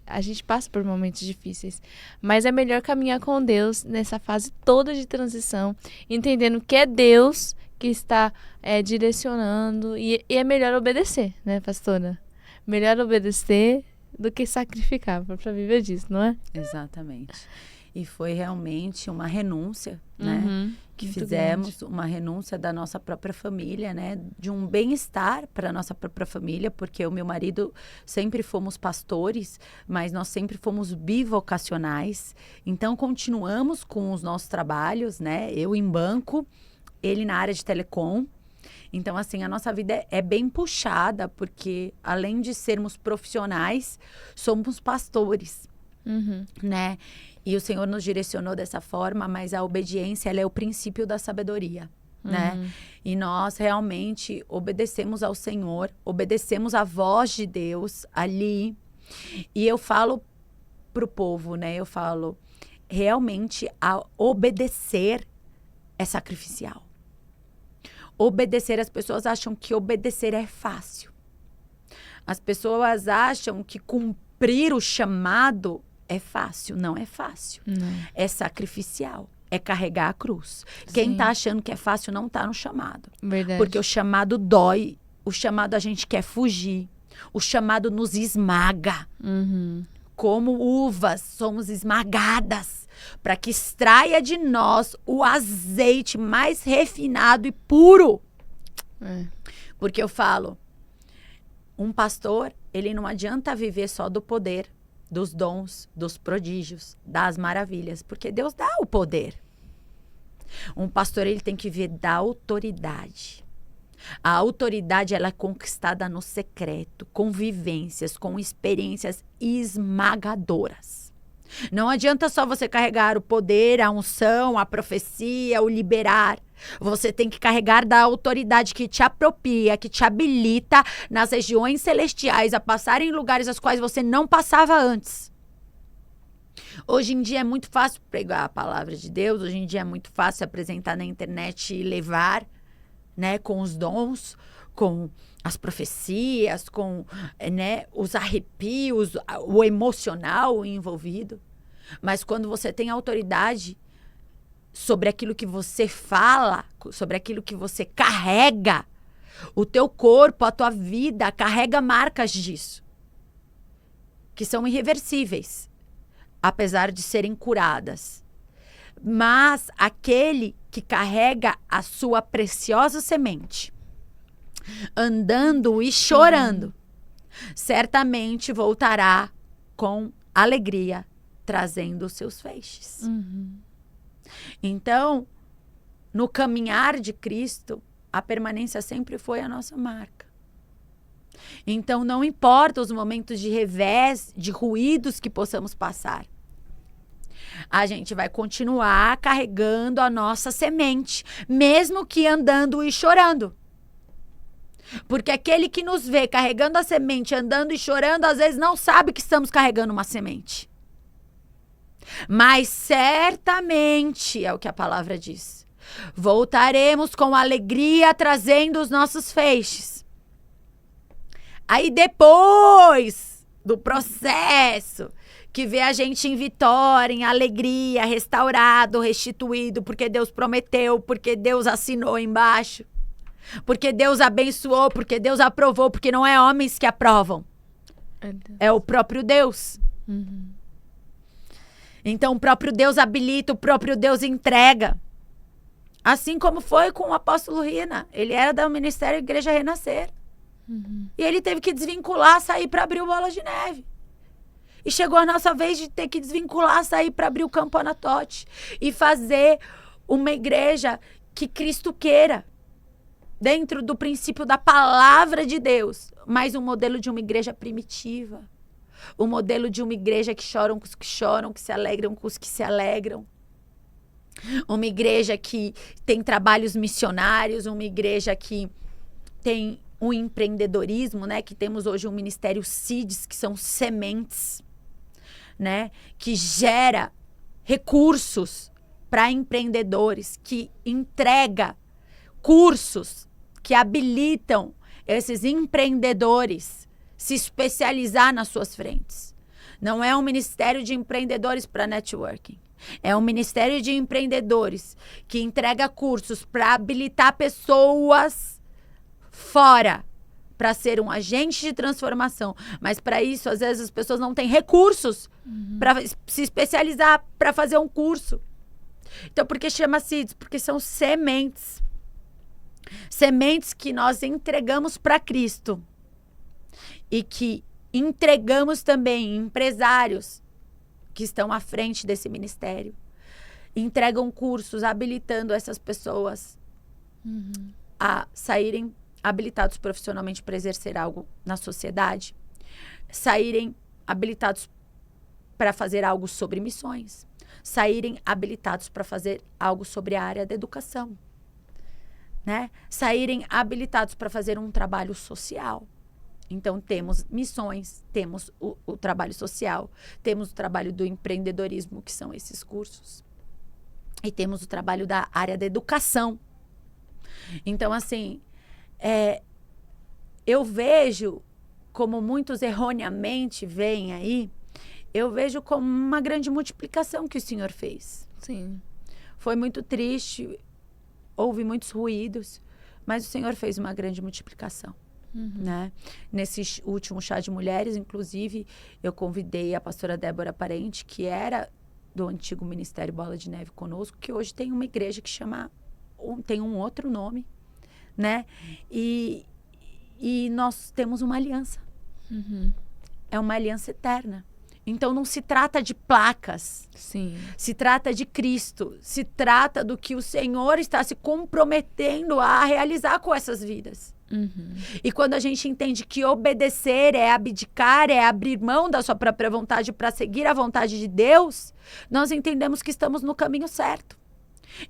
a gente passa por momentos difíceis, mas é melhor caminhar com Deus nessa fase toda de transição, entendendo que é Deus que está direcionando, e é melhor obedecer, né, pastora? Melhor obedecer do que sacrificar para viver disso, não é? Exatamente. E foi realmente uma renúncia, né? Que fizemos, grande. Uma renúncia da nossa própria família, né? De um bem-estar para a nossa própria família, porque o meu marido sempre fomos pastores, mas nós sempre fomos bivocacionais. Então, continuamos com os nossos trabalhos, né? Eu em banco, ele na área de telecom. Então, assim, a nossa vida é bem puxada, porque além de sermos profissionais, somos pastores, né? E o Senhor nos direcionou dessa forma, mas a obediência, ela é o princípio da sabedoria, né? E nós realmente obedecemos ao Senhor, obedecemos à voz de Deus ali. E eu falo pro povo, né? Eu falo, realmente, a obedecer é sacrificial. Obedecer, as pessoas acham que obedecer é fácil. As pessoas acham que cumprir o chamado é fácil. Não é fácil. Não. É sacrificial. É carregar a cruz. Sim. Quem tá achando que é fácil não tá no chamado. Verdade. Porque o chamado dói. O chamado a gente quer fugir. O chamado nos esmaga. Como uvas, somos esmagadas para que extraia de nós o azeite mais refinado e puro. Porque eu falo, um pastor, ele não adianta viver só do poder, dos dons, dos prodígios, das maravilhas, porque Deus dá o poder. Um pastor, ele tem que viver da autoridade. A autoridade, ela é conquistada no secreto, com vivências, com experiências esmagadoras. Não adianta só você carregar o poder, a unção, a profecia, o liberar. Você tem que carregar da autoridade que te apropria, que te habilita nas regiões celestiais a passar em lugares aos quais você não passava antes. Hoje em dia é muito fácil pregar a palavra de Deus, hoje em dia é muito fácil apresentar na internet e levar, né, com os dons, com as profecias, com, né, os arrepios, o emocional envolvido. Mas quando você tem autoridade sobre aquilo que você fala, sobre aquilo que você carrega, o teu corpo, a tua vida carrega marcas disso, que são irreversíveis, apesar de serem curadas. Mas aquele que carrega a sua preciosa semente, andando e chorando, certamente voltará com alegria, trazendo os seus feixes. Então, no caminhar de Cristo, a permanência sempre foi a nossa marca. Então, não importa os momentos de revés, de ruídos que possamos passar, a gente vai continuar carregando a nossa semente, mesmo que andando e chorando. Porque aquele que nos vê carregando a semente, andando e chorando, às vezes não sabe que estamos carregando uma semente. Mas certamente, é o que a palavra diz, voltaremos com alegria trazendo os nossos feixes. Aí depois do processo, que vê a gente em vitória, em alegria, restaurado, restituído, porque Deus prometeu, porque Deus assinou embaixo, porque Deus abençoou, porque Deus aprovou, porque não é homens que aprovam, é o próprio Deus. Então o próprio Deus habilita, o próprio Deus entrega. Assim como foi com o apóstolo Rina. Ele era do Ministério Igreja Renascer. E ele teve que desvincular, sair para abrir o Bola de Neve. E chegou a nossa vez de ter que desvincular, sair para abrir o Campo Anatote. E fazer uma igreja que Cristo queira. Dentro do princípio da palavra de Deus. Mas um modelo de uma igreja primitiva. O modelo de uma igreja que choram com os que choram, que se alegram com os que se alegram. Uma igreja que tem trabalhos missionários, uma igreja que tem um empreendedorismo, né? Que temos hoje um ministério CIDS, que são sementes, né? Que gera recursos para empreendedores, que entrega cursos que habilitam esses empreendedores se especializar nas suas frentes. Não é um ministério de empreendedores para networking. É um ministério de empreendedores que entrega cursos para habilitar pessoas fora para ser um agente de transformação. Mas para isso, às vezes, as pessoas não têm recursos para se especializar, para fazer um curso. Então, por que chama CIDS? Porque são sementes. Sementes que nós entregamos para Cristo. E que entregamos também empresários que estão à frente desse ministério. Entregam cursos habilitando essas pessoas a saírem habilitados profissionalmente para exercer algo na sociedade. Saírem habilitados para fazer algo sobre missões. Saírem habilitados para fazer algo sobre a área da educação. Né? Saírem habilitados para fazer um trabalho social. Então, temos missões, temos o trabalho social, temos o trabalho do empreendedorismo, que são esses cursos. E temos o trabalho da área da educação. Então, assim, eu vejo, como muitos erroneamente veem aí, eu vejo como uma grande multiplicação que o Senhor fez. Sim. Foi muito triste, houve muitos ruídos, mas o Senhor fez uma grande multiplicação. Né? Nesse último chá de mulheres, inclusive, eu convidei a pastora Débora Parente, que era do antigo Ministério Bola de Neve conosco, que hoje tem uma igreja que tem um outro nome, né? E nós temos uma aliança. É uma aliança eterna. Então não se trata de placas. Sim. Se trata de Cristo. Se trata do que o Senhor está se comprometendo a realizar com essas vidas. Uhum. E quando a gente entende que obedecer é abdicar, é abrir mão da sua própria vontade para seguir a vontade de Deus, nós entendemos que estamos no caminho certo.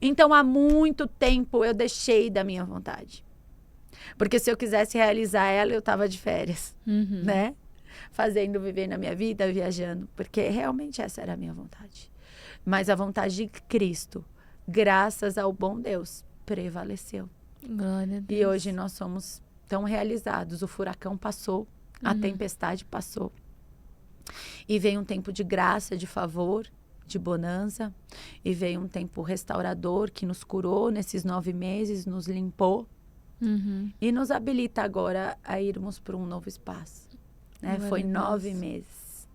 Então, há muito tempo eu deixei da minha vontade. Porque se eu quisesse realizar ela, eu estava de férias, né? Fazendo, vivendo a minha vida, viajando. Porque realmente essa era a minha vontade. Mas a vontade de Cristo, graças ao bom Deus, prevaleceu. Glória a Deus. E hoje nós somos tão realizados. O furacão passou, a tempestade passou. E veio um tempo de graça, de favor, de bonança. E veio um tempo restaurador que nos curou nesses 9 meses, nos limpou. E nos habilita agora a irmos para um novo espaço. Né? Foi 9 meses.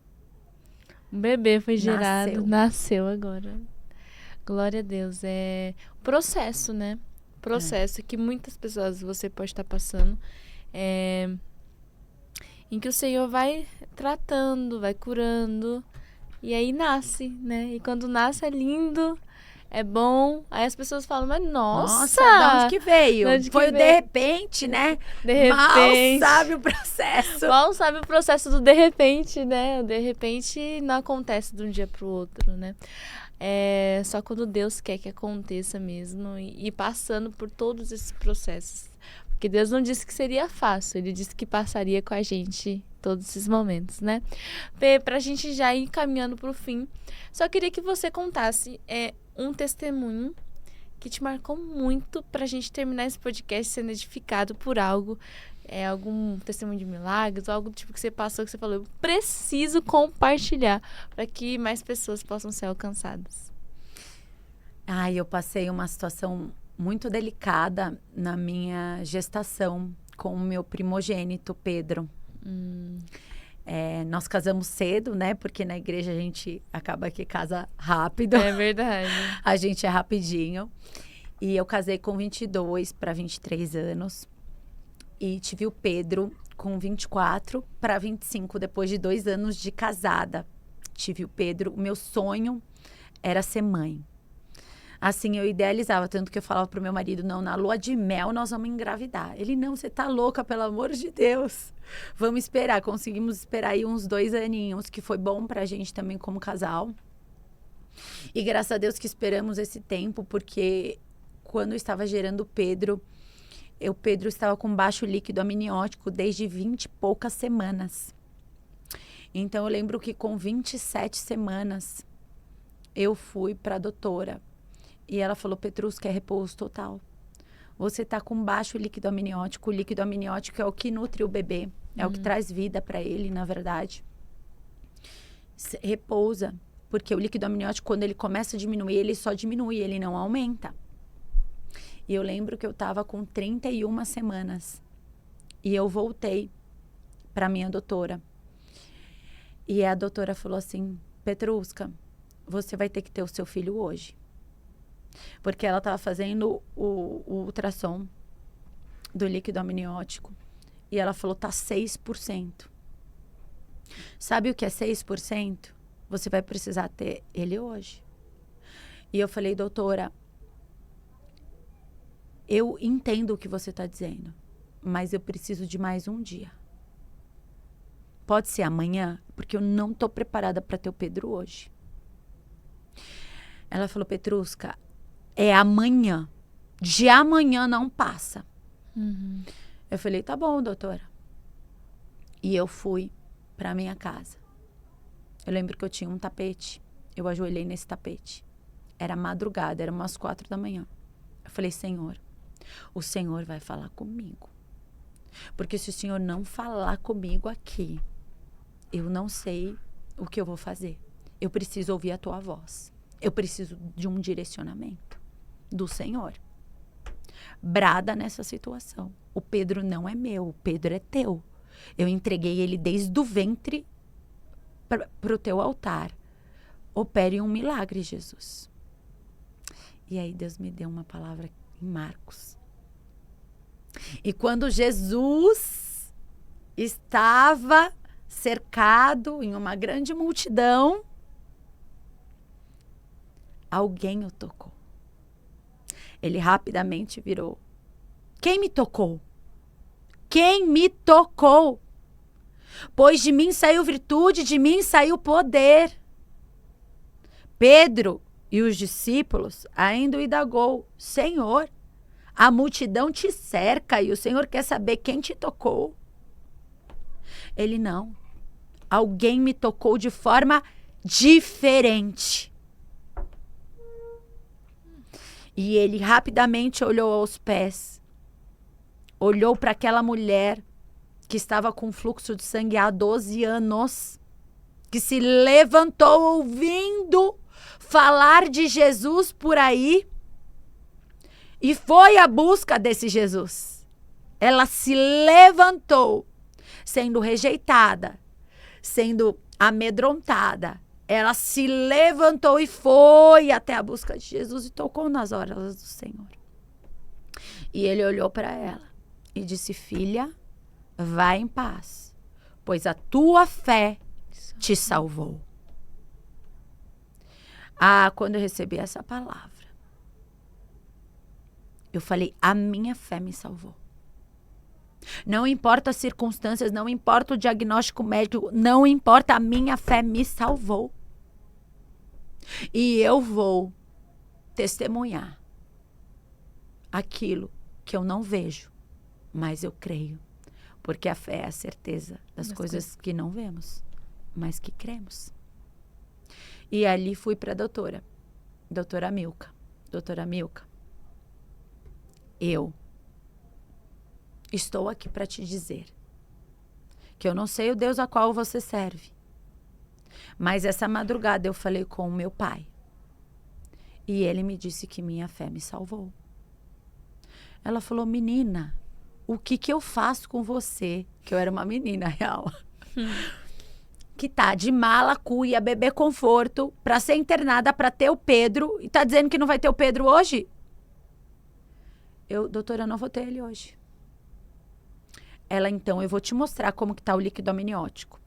Um bebê foi gerado, nasceu agora. Glória a Deus. É o processo, né? Processo que muitas pessoas você pode estar passando. Em que o Senhor vai tratando, vai curando. E aí nasce, né? E quando nasce é lindo, é bom. Aí as pessoas falam, mas nossa! De onde que veio? Foi de repente, né? De repente. Mal sabe o processo. Mal sabe o processo do de repente, né? O de repente não acontece de um dia pro outro, né? É só quando Deus quer que aconteça mesmo. E passando por todos esses processos. Porque Deus não disse que seria fácil, Ele disse que passaria com a gente todos esses momentos, né? Pra gente já ir caminhando pro fim, só queria que você contasse um testemunho que te marcou muito pra gente terminar esse podcast sendo edificado por algo, algum testemunho de milagres, ou algo do tipo que você passou, que você falou, eu preciso compartilhar para que mais pessoas possam ser alcançadas. Eu passei uma situação muito delicada na minha gestação com o meu primogênito, Pedro. Nós casamos cedo, né? Porque na igreja a gente acaba que casa rápido. É verdade. A gente é rapidinho. E eu casei com 22 para 23 anos. E tive o Pedro com 24 para 25, depois de 2 anos de casada. Tive o Pedro. O meu sonho era ser mãe. Assim, eu idealizava, tanto que eu falava pro meu marido, não, na lua de mel nós vamos engravidar. Ele, não, você tá louca, pelo amor de Deus. Vamos esperar. Conseguimos esperar aí uns 2 aninhos, que foi bom pra gente também como casal. E graças a Deus que esperamos esse tempo, porque quando eu estava gerando o Pedro estava com baixo líquido amniótico desde 20 e poucas semanas. Então, eu lembro que com 27 semanas, eu fui pra doutora. E ela falou, Petrusca, é repouso total. Você tá com baixo líquido amniótico. O líquido amniótico é o que nutre o bebê. É o que traz vida para ele, na verdade. Repousa. Porque o líquido amniótico, quando ele começa a diminuir, ele só diminui, ele não aumenta. E eu lembro que eu tava com 31 semanas. E eu voltei para minha doutora. E a doutora falou assim, Petrusca, você vai ter que ter o seu filho hoje. Porque ela estava fazendo o ultrassom do líquido amniótico. E ela falou, tá 6%. Sabe o que é 6%? Você vai precisar ter ele hoje. E eu falei, doutora, eu entendo o que você está dizendo, mas eu preciso de mais um dia. Pode ser amanhã, porque eu não estou preparada para ter o Pedro hoje. Ela falou, Petrusca, é amanhã. De amanhã não passa. Eu falei, tá bom, doutora. E eu fui pra minha casa. Eu lembro que eu tinha um tapete. Eu ajoelhei nesse tapete. Era madrugada, era umas 4 da manhã. Eu falei, Senhor, o Senhor vai falar comigo. Porque se o Senhor não falar comigo aqui, eu não sei o que eu vou fazer. Eu preciso ouvir a tua voz. Eu preciso de um direcionamento do Senhor. Brada nessa situação. O Pedro não é meu, o Pedro é teu. Eu entreguei ele desde o ventre para o teu altar. Opere um milagre, Jesus. E aí Deus me deu uma palavra em Marcos. E quando Jesus estava cercado em uma grande multidão, alguém o tocou. Ele rapidamente virou. Quem me tocou? quem me tocou. Pois de mim saiu virtude, de mim saiu poder. Pedro e os discípulos ainda o indagou: Senhor, a multidão te cerca e o Senhor quer saber quem te tocou. Ele: não. Alguém me tocou de forma diferente. E ele rapidamente olhou aos pés. Olhou para aquela mulher que estava com fluxo de sangue há 12 anos. Que se levantou ouvindo falar de Jesus por aí. E foi à busca desse Jesus. Ela se levantou, sendo rejeitada, sendo amedrontada. Ela se levantou e foi até a busca de Jesus e tocou nas orlas do Senhor. E ele olhou para ela e disse: filha, vá em paz, pois a tua fé te salvou. Ah, quando eu recebi essa palavra, eu falei: a minha fé me salvou. Não importa as circunstâncias, não importa o diagnóstico médico, não importa, a minha fé me salvou. E eu vou testemunhar aquilo que eu não vejo, mas eu creio. Porque a fé é a certeza das coisas que não vemos, mas que cremos. E ali fui para a doutora Milka. Doutora Milka, eu estou aqui para te dizer que eu não sei o Deus a qual você serve. Mas essa madrugada eu falei com o meu pai. E ele me disse que minha fé me salvou. Ela falou: menina, o que eu faço com você? Que eu era uma menina real. Que tá de mala, cuia, beber conforto, pra ser internada, pra ter o Pedro. E tá dizendo que não vai ter o Pedro hoje? Doutora, eu não vou ter ele hoje. Ela: então, eu vou te mostrar como que tá o líquido amniótico.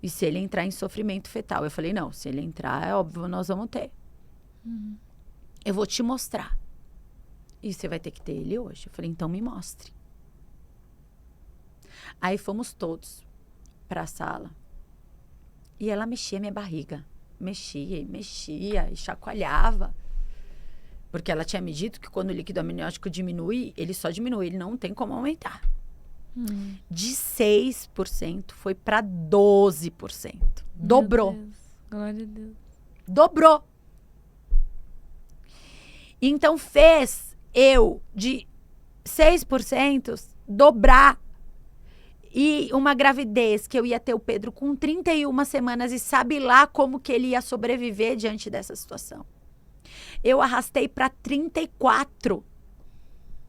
E se ele entrar em sofrimento fetal? Eu falei: não, se ele entrar, é óbvio, nós vamos ter. Eu vou te mostrar. E você vai ter que ter ele hoje. Eu falei: então me mostre. Aí fomos todos para a sala. E ela mexia minha barriga. Mexia e chacoalhava. Porque ela tinha me dito que quando o líquido amniótico diminui, ele só diminui, ele não tem como aumentar. De 6% foi para 12%. Dobrou. Meu Deus. Glória a Deus. Dobrou. Então fez eu de 6% dobrar. E uma gravidez que eu ia ter o Pedro com 31 semanas e sabe lá como que ele ia sobreviver diante dessa situação. Eu arrastei para 34.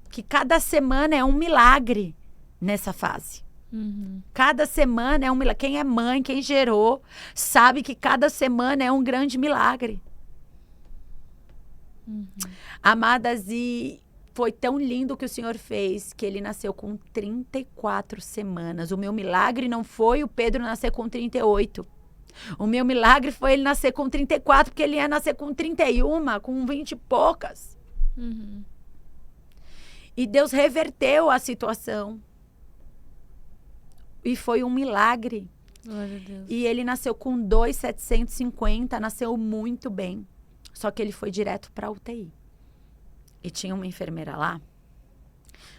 Que cada semana é um milagre nessa fase. Cada semana é um milagre. Quem é mãe, quem gerou, sabe que cada semana é um grande milagre. Amadas, e foi tão lindo o que o Senhor fez, que ele nasceu com 34 semanas. O meu milagre não foi o Pedro nascer com 38. O meu milagre foi ele nascer com 34, porque ele ia nascer com 31, com 20 e poucas. E Deus reverteu a situação. E foi um milagre. Glória a Deus. E ele nasceu com 2,750, nasceu muito bem. Só que ele foi direto para a UTI. E tinha uma enfermeira lá.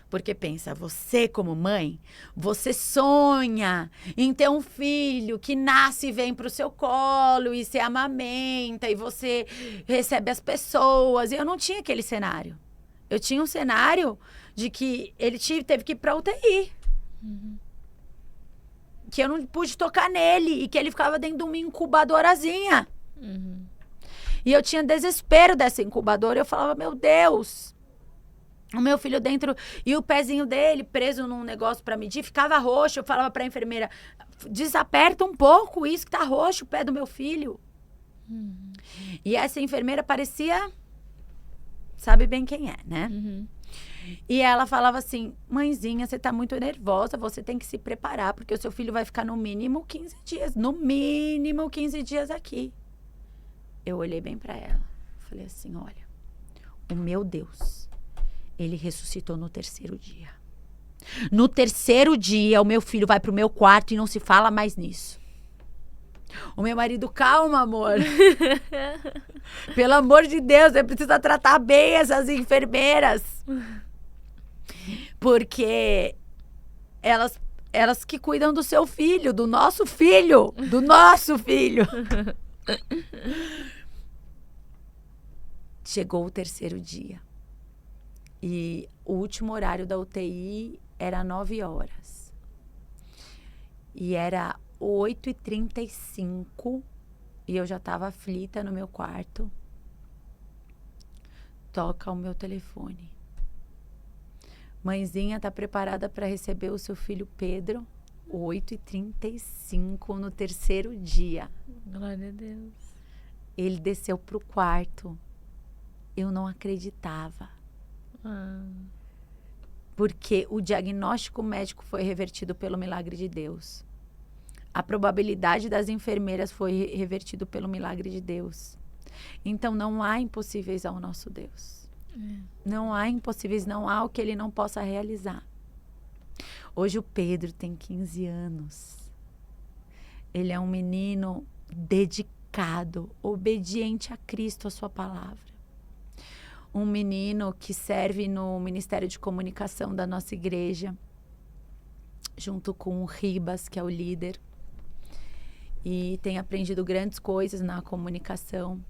Porque pensa, você como mãe, você sonha em ter um filho que nasce e vem para o seu colo e se amamenta e você recebe as pessoas. E eu não tinha aquele cenário. Eu tinha um cenário de que ele teve que ir para a UTI. Que eu não pude tocar nele e que ele ficava dentro de uma incubadorazinha. E eu tinha desespero dessa incubadora. Eu falava: meu Deus, o meu filho dentro e o pezinho dele preso num negócio para medir, ficava roxo. Eu falava para a enfermeira: desaperta um pouco isso que tá roxo, o pé do meu filho. E essa enfermeira parecia, sabe bem quem é, né? E ela falava assim: mãezinha, você tá muito nervosa, você tem que se preparar, porque o seu filho vai ficar no mínimo 15 dias. No mínimo 15 dias aqui. Eu olhei bem para ela. Falei assim: olha, o meu Deus, ele ressuscitou no 3º dia. No terceiro dia, o meu filho vai pro meu quarto e não se fala mais nisso. O meu marido, calma, amor. Pelo amor de Deus, você precisa tratar bem essas enfermeiras. Porque elas que cuidam do seu filho, do nosso filho. Do nosso filho. Chegou o terceiro dia. E o último horário da UTI era 9 horas. E era 8h35 e eu já estava aflita no meu quarto. Toca o meu telefone. Mãezinha tá preparada para receber o seu filho Pedro, 8h35 no terceiro dia. Glória a Deus. Ele desceu pro quarto. Eu não acreditava. Porque o diagnóstico médico foi revertido pelo milagre de Deus. A probabilidade das enfermeiras foi revertido pelo milagre de Deus. Então não há impossíveis ao nosso Deus. Não há impossíveis, não há o que ele não possa realizar. Hoje o Pedro tem 15 anos. Ele é um menino dedicado, obediente a Cristo, a sua palavra. Um menino que serve no Ministério de Comunicação da nossa igreja, junto com o Ribas, que é o líder. E tem aprendido grandes coisas na comunicação.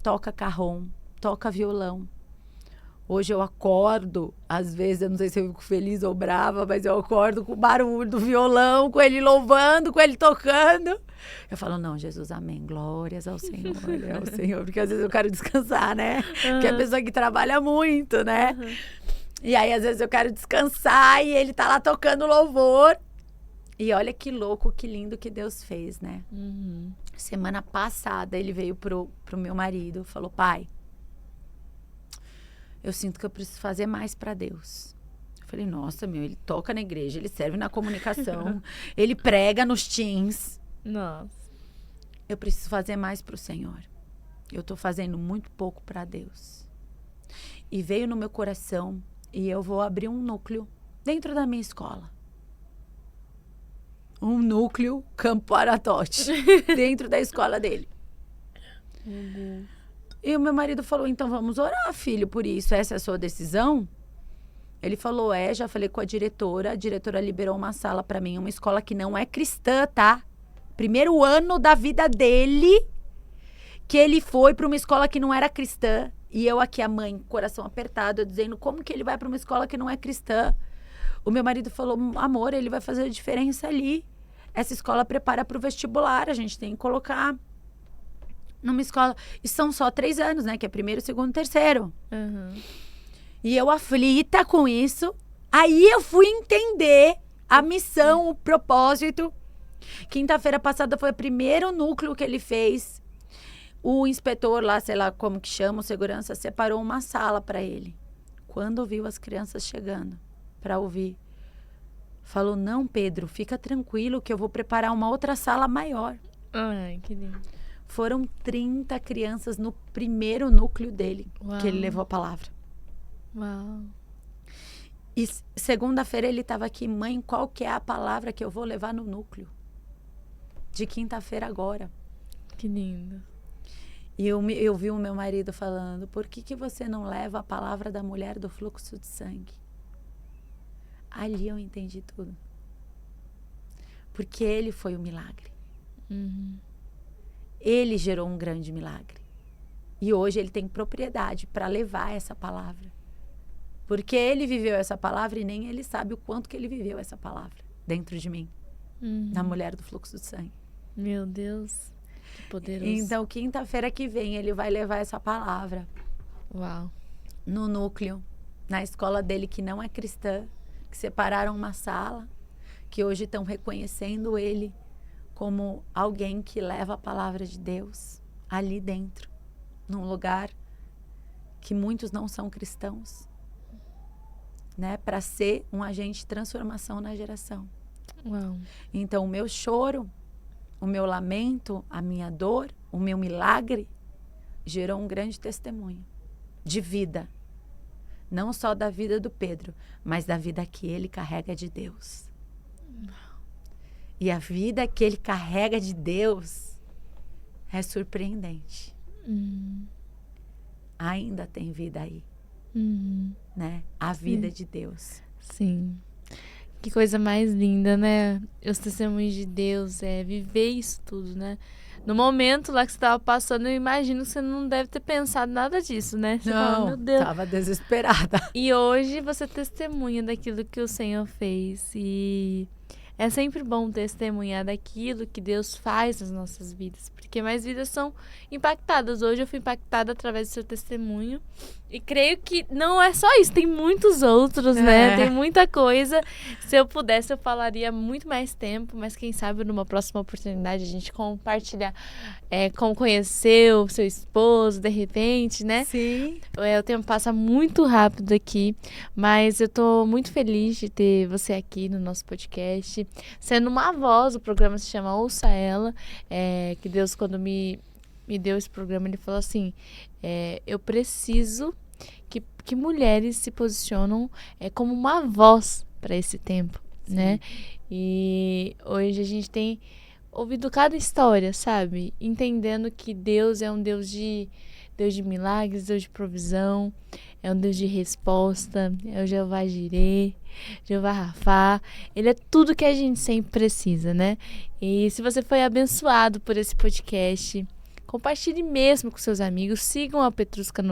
Toca carrom, toca violão. Hoje eu acordo, às vezes, eu não sei se eu fico feliz ou brava, mas eu acordo com o barulho do violão, com ele louvando, com ele tocando. Eu falo, não, Jesus, amém, glórias ao Senhor, é ao Senhor, porque às vezes eu quero descansar, né? Porque é a pessoa que trabalha muito, né? E aí, às vezes, eu quero descansar e ele tá lá tocando louvor. E olha que louco, que lindo que Deus fez, né? Semana passada, ele veio pro meu marido, falou, pai, eu sinto que eu preciso fazer mais para Deus. Eu falei, nossa, ele toca na igreja, ele serve na comunicação, ele prega nos teens. Nossa. Eu preciso fazer mais para o Senhor. Eu tô fazendo muito pouco para Deus. E veio no meu coração e eu vou abrir um núcleo dentro da minha escola. Um núcleo Campo Aratote, dentro da escola dele. E o meu marido falou, então vamos orar, filho, por isso. Essa é a sua decisão? Ele falou, já falei com a diretora liberou uma sala para mim, uma escola que não é cristã, tá? Primeiro ano da vida dele, que ele foi para uma escola que não era cristã. E eu aqui, a mãe, coração apertado, dizendo, como que ele vai para uma escola que não é cristã? O meu marido falou, amor, ele vai fazer a diferença ali. Essa escola prepara para o vestibular, a gente tem que colocar numa escola. E são só 3 anos, né? Que é primeiro, segundo, terceiro. E eu aflita com isso. Aí eu fui entender a missão, o propósito. Quinta-feira passada foi o primeiro núcleo que ele fez. O inspetor lá, sei lá como que chama, o segurança, separou uma sala para ele. Quando viu as crianças chegando para ouvir, falou, não, Pedro, fica tranquilo que eu vou preparar uma outra sala maior. Ai, que lindo. Foram 30 crianças no primeiro núcleo dele, que ele levou a palavra. Uau. E segunda-feira ele estava aqui, mãe, qual que é a palavra que eu vou levar no núcleo? De quinta-feira agora. Que lindo. E eu vi o meu marido falando, por que você não leva a palavra da mulher do fluxo de sangue? Ali eu entendi tudo. Porque ele foi o milagre. Ele gerou um grande milagre. E hoje ele tem propriedade para levar essa palavra. Porque ele viveu essa palavra e nem ele sabe o quanto que ele viveu essa palavra dentro de mim. Da mulher do fluxo de sangue. Meu Deus, que poderoso. Então, quinta-feira que vem, ele vai levar essa palavra. Uau. No núcleo, na escola dele que não é cristã, que separaram uma sala, que hoje estão reconhecendo ele como alguém que leva a palavra de Deus ali dentro, num lugar que muitos não são cristãos, né, para ser um agente de transformação na geração. Uau. Então, o meu choro, o meu lamento, a minha dor, o meu milagre gerou um grande testemunho de vida Não só da vida do Pedro, mas da vida que ele carrega de Deus. E a vida que ele carrega de Deus é surpreendente. Ainda tem vida aí, né? A vida de Deus. Sim. Que coisa mais linda, né? Os testemunhos de Deus, viver isso tudo, né? No momento lá que você estava passando, eu imagino que você não deve ter pensado nada disso, né? Você fala, meu Deus. Estava desesperada. E hoje você testemunha daquilo que o Senhor fez. E é sempre bom testemunhar daquilo que Deus faz nas nossas vidas, porque mais vidas são impactadas. Hoje eu fui impactada através do seu testemunho. E creio que não é só isso, tem muitos outros, né? Tem muita coisa. Se eu pudesse, eu falaria muito mais tempo, mas quem sabe numa próxima oportunidade a gente compartilhar como conheceu o seu esposo, de repente, né? Sim. O tempo passa muito rápido aqui, mas eu tô muito feliz de ter você aqui no nosso podcast, sendo uma voz. O programa se chama Ouça Ela, que Deus, quando me deu esse programa, ele falou assim, eu preciso que mulheres se posicionam como uma voz para esse tempo, né? E hoje a gente tem ouvido cada história, sabe? Entendendo que Deus é um Deus de milagres, Deus de provisão, é um Deus de resposta, é o Jeová Jireh, Jeová Rafá. Ele é tudo que a gente sempre precisa, né? E se você foi abençoado por esse podcast, compartilhe mesmo com seus amigos, sigam a Petrusca,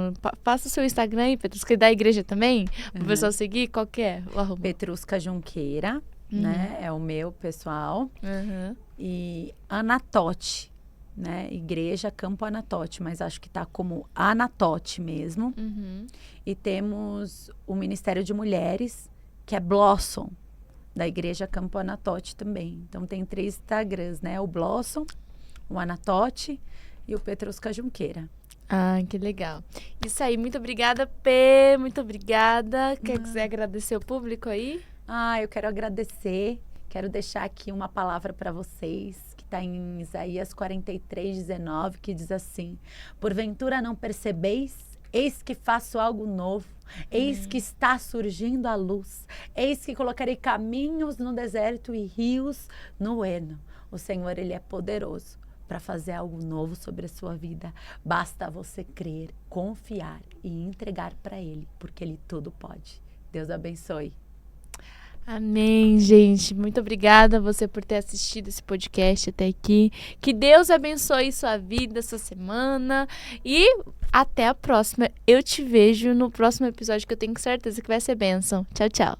faça o seu Instagram aí, Petrusca, e da igreja também, para o pessoal seguir, qual que é o arroba? Petrusca Junqueira, né, é o meu pessoal, e Anatote, né, Igreja Campo Anatote, mas acho que tá como Anatote mesmo, e temos o Ministério de Mulheres, que é Blossom, da Igreja Campo Anatote também. Então tem 3 Instagrams, né, o Blossom, o Anatote e o Petrusca Junqueira. Ah, que legal. Isso aí, muito obrigada, Pê, muito obrigada. Quiser agradecer o público aí? Eu quero agradecer, quero deixar aqui uma palavra para vocês, que está em Isaías 43:19, que diz assim: porventura não percebeis? Eis que faço algo novo, eis que está surgindo a luz, eis que colocarei caminhos no deserto e rios no ermo. O Senhor, Ele é poderoso para fazer algo novo sobre a sua vida. Basta você crer, confiar e entregar para Ele, porque Ele tudo pode. Deus abençoe. Amém, gente. Muito obrigada a você por ter assistido esse podcast até aqui. Que Deus abençoe sua vida, sua semana. E até a próxima. Eu te vejo no próximo episódio, que eu tenho certeza que vai ser bênção. Tchau, tchau.